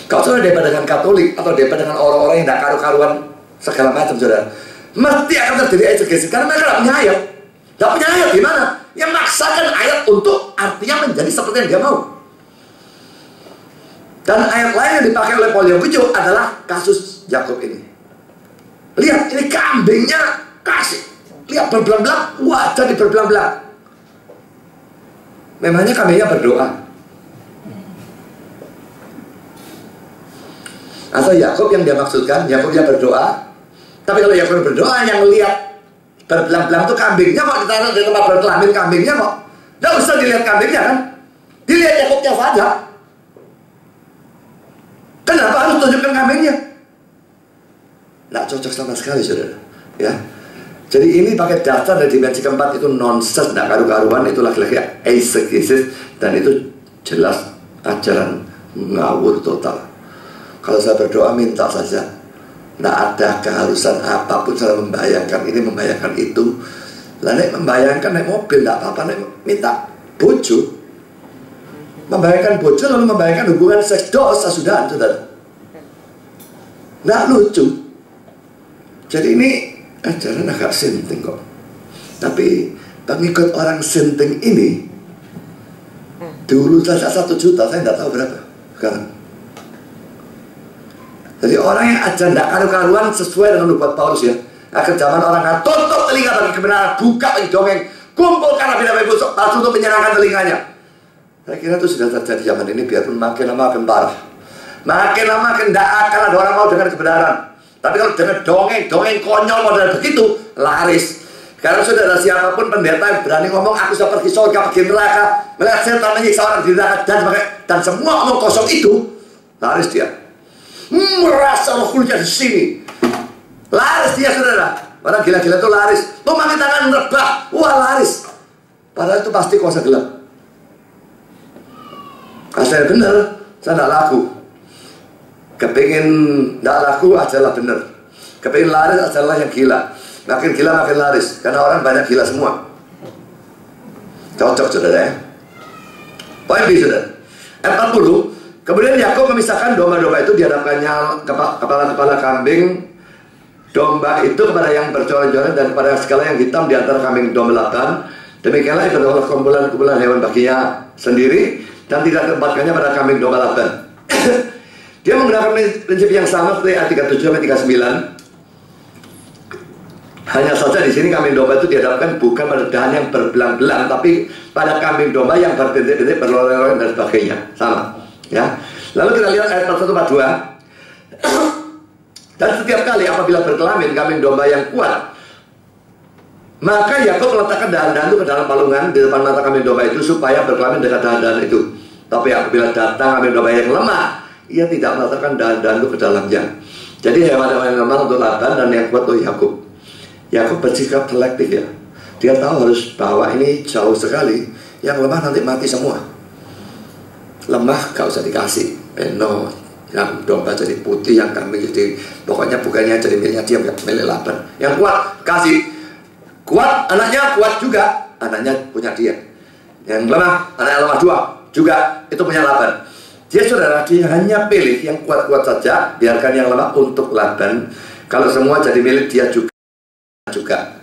Kalau sudah debat dengan Katolik atau debat dengan orang-orang yang tidak karu-karuan segala macam, saudara, mesti akan terjadi exegesis karena mereka tidak punya ayat. Tidak punya ayat gimana? Yang maksakan ayat untuk artinya menjadi seperti yang dia mau. Dan ayat lain yang dipakai oleh Paul Yonggi adalah kasus Yakub ini. Lihat, ini kambingnya kasih. Lihat berbelang-belang, wajah di berbelang-belang. Memangnya kambingnya berdoa? Atau Yakub yang dia maksudkan, Yakub yang berdoa? Tapi kalau Yakub berdoa, yang lihat berbelang-belang itu kambingnya kok, ditaruh di tempat berkelamin kambingnya kok. Nggak usah dilihat kambingnya kan? Dilihat Yakubnya saja. Kenapa harus tunjukkan kambingnya? Nggak cocok sama sekali, saudara. Ya. Jadi ini pakai dasar dari dimensi keempat itu nonsens, nggak karu-karuan, itu laki-laki eisegesis, dan itu jelas ajaran ngawur total. Kalau saya berdoa minta saja, nggak ada keharusan apapun saya membayangkan ini, membayangkan itu. Lah nek membayangkan naik mobil nggak apa-apa, nek minta bojo, membayangkan bojo lalu membayangkan hubungan seks, dosa sudah, saudara. Nggak lucu. Jadi ini ajaran agak sinting kok. Tapi pengikut orang sinting ini dulu saja 1 juta, saya nggak tahu berapa sekarang. Jadi orang yang ajar tidak karu-karuan sesuai dengan nubuat Paulus ya. Akhir zaman orang akan tutup telinga bagi kebenaran, buka bagi dongeng, kumpulkan nabi-nabi busuk palsu untuk menyenangkan telinganya. Saya kira itu sudah terjadi zaman ini, biarpun makin lama makin parah. Makin lama makin tidak akan ada orang mau dengar kebenaran. Tapi kalau dengar dongeng konyol model begitu, laris. Karena saudara, siapapun pendeta yang berani ngomong aku sudah pergi surga, pergi neraka, melihat setan menyiksa orang di neraka dan semua omong kosong itu, laris dia. Merasa roh kudusnya di sini, laris dia, saudara. Orang gila-gila itu laris. Tumangin tangan merebah, wah laris. Padahal itu pasti kuasa gelap. Kalau saya benar, saya tidak laku. Kepingin tidak laku adalah benar. Kepingin laris adalah yang gila. Makin gila makin laris, karena orang banyak gila semua. Cocok, saudara ya. Poin B, saudara. 40. Kemudian Yakub memisahkan domba-domba itu di hadapannya kepala-kepala kambing domba itu kepada yang bercoret-coret dan kepada segala yang hitam di antara kambing domba Laban. Demikianlah itu adalah kumpulan-kumpulan hewan baginya sendiri dan tidak ditempatkannya pada kambing domba Laban. Dia menggunakan prinsip yang sama seperti ayat 37 sampai 39. Hanya saja di sini kambing domba itu dihadapkan bukan pada dahan yang berbelang-belang, tapi pada kambing domba yang berbintik-bintik, berloreng-loreng dan sebagainya. Sama. Ya. Lalu kita lihat ayat 41-42. Dan setiap kali apabila berkelamin kambing domba yang kuat, maka Yakub meletakkan dahan-dahan itu ke dalam palungan di depan mata kambing domba itu supaya berkelamin dengan dahan-dahan itu. Tapi apabila datang kambing domba yang lemah, ia tidak meletakkan dahan-dahan itu ke dalamnya. Jadi hewan-hewan yang lemah untuk Laban dan yang kuat untuk Yakub. Yakub bersikap selektif ya. Dia tahu harus bahwa ini jauh sekali. Yang lemah nanti mati semua. Lemah gak usah dikasih. No, yang domba jadi putih, yang kambing jadi, pokoknya bukannya jadi miliknya dia, milik Laban. Yang kuat kasih. Kuat anaknya, kuat juga anaknya punya dia. Yang lemah, anak yang lemah dua juga itu punya Laban. Dia saudara, dia hanya pilih yang kuat-kuat saja, biarkan yang lemah untuk Laban. Kalau semua jadi milik dia juga.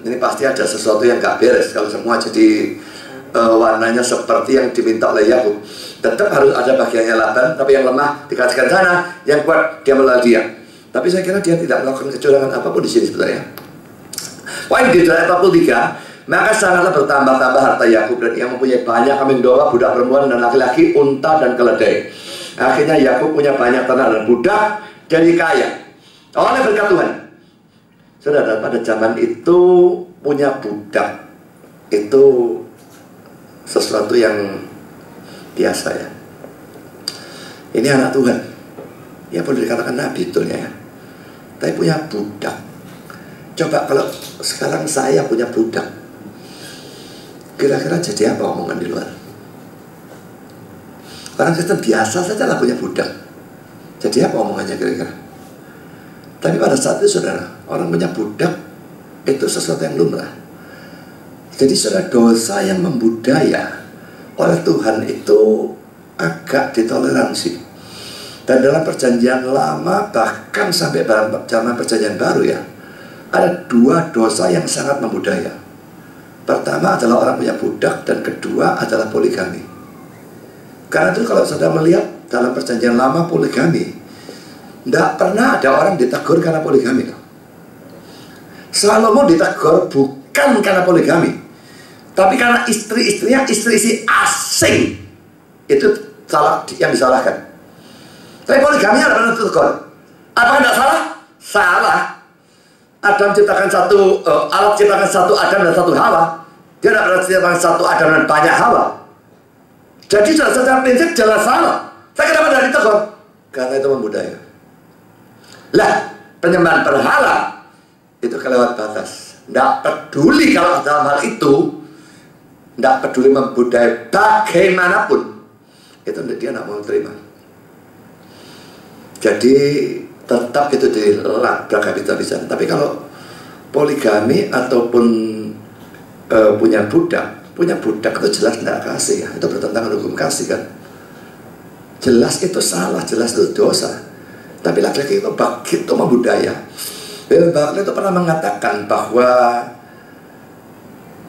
Ini pasti ada sesuatu yang gak beres kalau semua jadi warnanya seperti yang diminta oleh Yakub. Tetap harus ada bagiannya Laban, tapi yang lemah dikasihkan sana, yang kuat dia melalui dia. Tapi saya kira dia tidak melakukan kecurangan apapun di sini sebenarnya. Poin di ayat 43, maka sangatlah bertambah-tambah harta Yakub dan ia mempunyai banyak kambing domba, budak perempuan dan laki-laki, unta dan keledai. Akhirnya Yakub punya banyak tanah dan budak, jadi kaya oleh berkat Tuhan. Saudara, pada zaman itu punya budak itu sesuatu yang biasa ya. Ini anak Tuhan, ya boleh dikatakan nabi betulnya ya. Tapi punya budak. Coba kalau sekarang saya punya budak, kira-kira jadi apa omongan di luar? Orang Kristen biasa saja lah punya budak. Jadi apa omongannya kira-kira? Tapi pada saat itu saudara, orang punya budak itu sesuatu yang lumrah. Jadi saudara, dosa yang membudaya oleh Tuhan itu agak ditoleransi. Dan dalam perjanjian lama, bahkan sampai zaman perjanjian baru ya, ada dua dosa yang sangat membudaya. Pertama adalah orang punya budak, dan kedua adalah poligami. Karena itu kalau saudara melihat dalam perjanjian lama poligami, tidak pernah ada orang ditegur karena poligami. Salomo ditegur bukan karena poligami, Tapi karena istri-istrinya istri-istri asing, itu salah yang disalahkan. Tapi poligami ada benar tegur. Apa tidak salah? Salah. Adam ciptakan Allah ciptakan satu Adam dan satu Hawa. Dia tidak pernah ciptakan satu Adam dan banyak Hawa. Jadi secara prinsip jelas salah. Saya kenapa tidak ditegur? Karena itu membudaya. Lah, penyembahan berhala itu kelewat batas. Tidak peduli kalau dalam hal itu, tidak peduli membudaya bagaimanapun, itu dia tidak mau terima. Jadi tetap itu dilabrak habis-habisan. Tapi kalau poligami ataupun punya budak itu jelas tidak kasih ya. Itu bertentangan hukum kasih kan. Jelas itu salah, jelas itu dosa. Tapi laki-laki itu begitu membudaya. Bill Buckley itu pernah mengatakan bahwa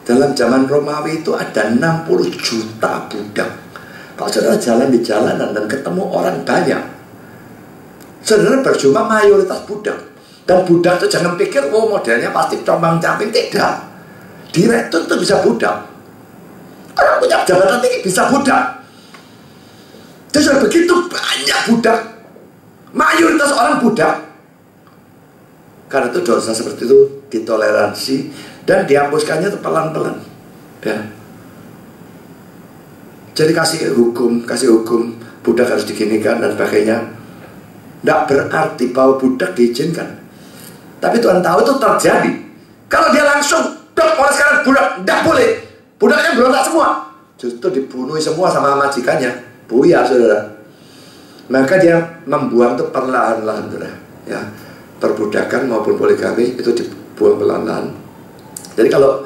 dalam zaman Romawi itu ada 60 juta budak. Kalau saudara jalan di jalanan dan ketemu orang banyak, saudara berjumpa mayoritas budak. Dan budak itu jangan pikir, oh modelnya pasti compang-camping. Tidak. Direktur itu bisa budak. Orang punya jabatan tinggi bisa budak. Terus begitu banyak budak, mayoritas orang budak. Karena itu dosa seperti itu ditoleransi dan dihapuskannya itu pelan-pelan. Ya. Jadi kasih hukum budak harus diginikan dan sebagainya. Tidak berarti bahwa budak diizinkan. Tapi Tuhan tahu itu terjadi. Kalau dia langsung, dok, mulai sekarang budak, tidak boleh. Budaknya berontak semua. Justru dibunuh semua sama majikannya. Buyar, saudara. Maka dia membuang itu perlahan-lahan, saudara. Ya. Perbudakan maupun poligami itu dibuang pelan-pelan. Jadi kalau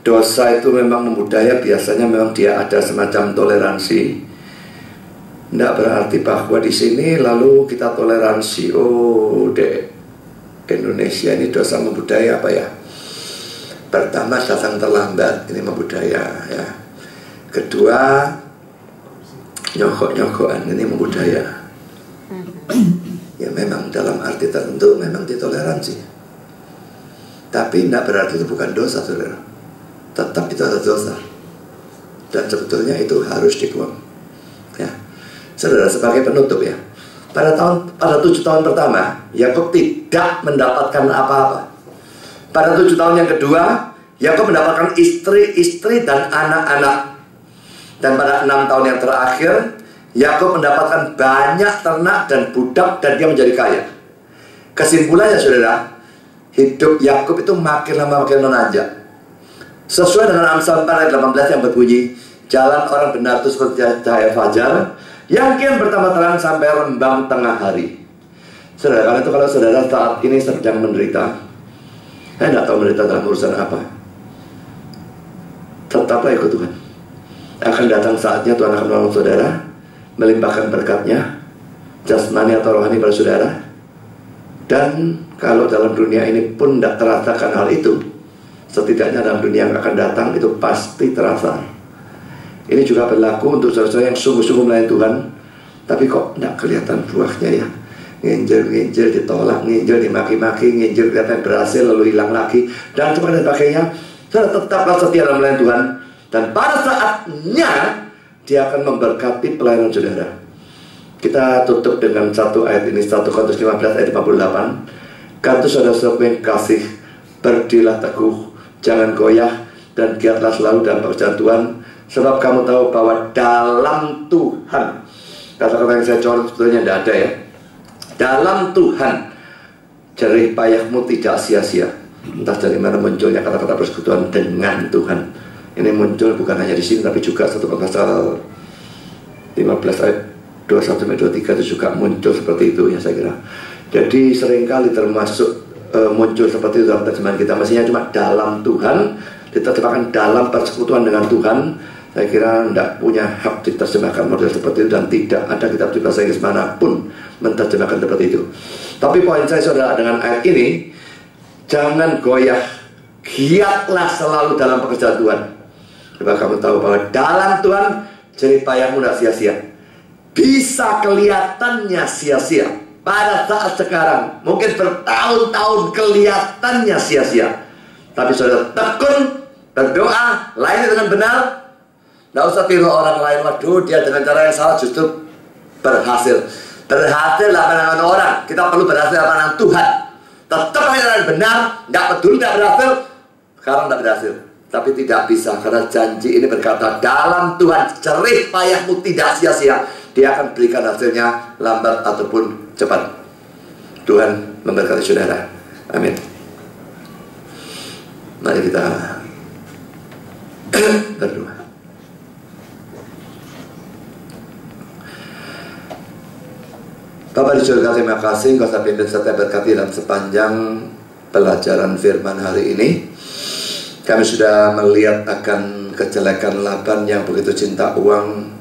dosa itu memang membudaya, biasanya memang dia ada semacam toleransi. Tidak berarti bahwa di sini lalu kita toleransi. Oh, Indonesia ini dosa membudaya apa ya? Pertama, datang terlambat, ini membudaya ya. Kedua, nyokok-nyokokan, ini membudaya. Ya memang dalam arti tertentu memang ditoleransi. Tapi tidak berarti itu bukan dosa, saudara. Tetap itu ada dosa. Dan sebetulnya itu harus dibuang. Ya. Saudara, sebagai penutup ya. Pada 7 tahun pertama, Yakub tidak mendapatkan apa-apa. Pada 7 tahun yang kedua, Yakub mendapatkan istri-istri dan anak-anak. Dan pada 6 tahun yang terakhir, Yakub mendapatkan banyak ternak dan budak dan dia menjadi kaya. Kesimpulannya, saudara, hidup Yakub itu makin lama makin menanjak. Sesuai dengan Amsal 4 ayat 18 yang berbunyi, jalan orang benar itu seperti cahaya fajar yang kian bertambah terang sampai rembang tengah hari. Saudara, karena itu kalau saudara saat ini sedang menderita, saya tidak tahu menderita dalam urusan apa, tetaplah ikut Tuhan. Akan datang saatnya Tuhan akan menolong saudara, melimpahkan berkatnya, jasmani atau rohani pada saudara. Dan kalau dalam dunia ini pun tidak terasakan hal itu, setidaknya dalam dunia yang akan datang itu pasti terasa. Ini juga berlaku untuk saudara-saudara yang sungguh-sungguh melayani Tuhan, tapi kok tidak kelihatan buahnya ya. Nginjil ditolak, nginjil dimaki-maki, nginjil kelihatan berhasil lalu hilang lagi, dan sebagainya. Saudara tetaplah setia dalam melayani Tuhan, dan pada saatnya Dia akan memberkati pelayanan saudara. Kita tutup dengan satu ayat ini, 1 Korintus 15 ayat 58. Karena saudara-saudara yang kasih, berdirilah teguh, jangan goyah, dan giatlah selalu dalam pekerjaan Tuhan, sebab kamu tahu bahwa dalam Tuhan, kata-kata yang saya coret sebetulnya tidak ada ya. Dalam Tuhan, jerih payahmu tidak sia-sia. Entah dari mana munculnya kata-kata persekutuan dengan Tuhan. Ini muncul bukan hanya di sini, tapi juga 1 Pasal 15 ayat 21-23 itu juga muncul seperti itu ya saya kira. Jadi seringkali termasuk muncul seperti itu dalam terjemahan kita. Mestinya cuma dalam Tuhan, diterjemahkan dalam persekutuan dengan Tuhan. Saya kira tidak punya hak diterjemahkan model seperti itu, dan tidak ada kitab di bahasa Inggris manapun menerjemahkan seperti itu. Tapi poin saya saudara dengan ayat ini, jangan goyah, giatlah selalu dalam pekerjaan Tuhan. Coba kamu tahu bahwa dalam Tuhan jerih payahmu tidak sia-sia. Bisa kelihatannya sia-sia pada saat sekarang, mungkin bertahun-tahun kelihatannya sia-sia. Tapi saudara tekun, Berdoa, layani dengan benar. Tidak usah tiru orang lain. Waduh, dia dengan cara yang salah justru berhasil. Berhasil lah pandangan orang. Kita perlu berhasil pandangan Tuhan. Tetap hanya dengan benar. Tidak peduli tidak berhasil. Sekarang tidak berhasil. Tapi tidak bisa. Karena janji ini berkata, dalam Tuhan jerih payahmu tidak sia-sia. Dia akan berikan hasilnya lambat ataupun cepat. Tuhan memberkati saudara. Amin. Mari kita berdoa. Bapa di surga, terima kasih Engkau sudah pimpin serta berkati dalam sepanjang pelajaran firman hari ini. Kami sudah melihat akan kejelekan Laban yang begitu cinta uang,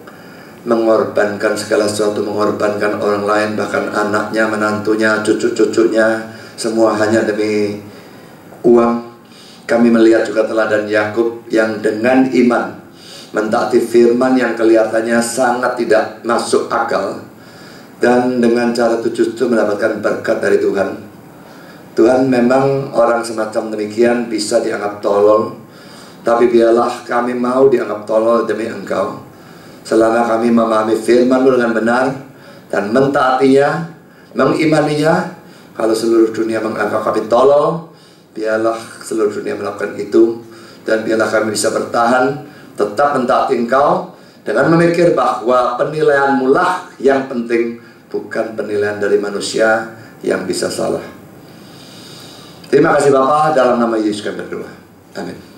mengorbankan segala sesuatu, mengorbankan orang lain, bahkan anaknya, menantunya, cucu-cucunya, semua hanya demi uang. Kami melihat juga teladan Yakub yang dengan iman mentaati firman yang kelihatannya sangat tidak masuk akal, dan dengan cara itu justru mendapatkan berkat dari Tuhan. Tuhan, memang orang semacam demikian bisa dianggap tolol, tapi biarlah kami mau dianggap tolol demi Engkau. Selama kami memahami firman-Mu dengan benar dan mentaatinya, mengimaninya. Kalau seluruh dunia menganggap kami tolol, biarlah seluruh dunia melakukan itu. Dan biarlah kami bisa bertahan, tetap mentaati Engkau, dengan memikir bahwa penilaian-Mu lah yang penting, bukan penilaian dari manusia yang bisa salah. Terima kasih Bapa, dalam nama Yesus kami berdoa. Amin.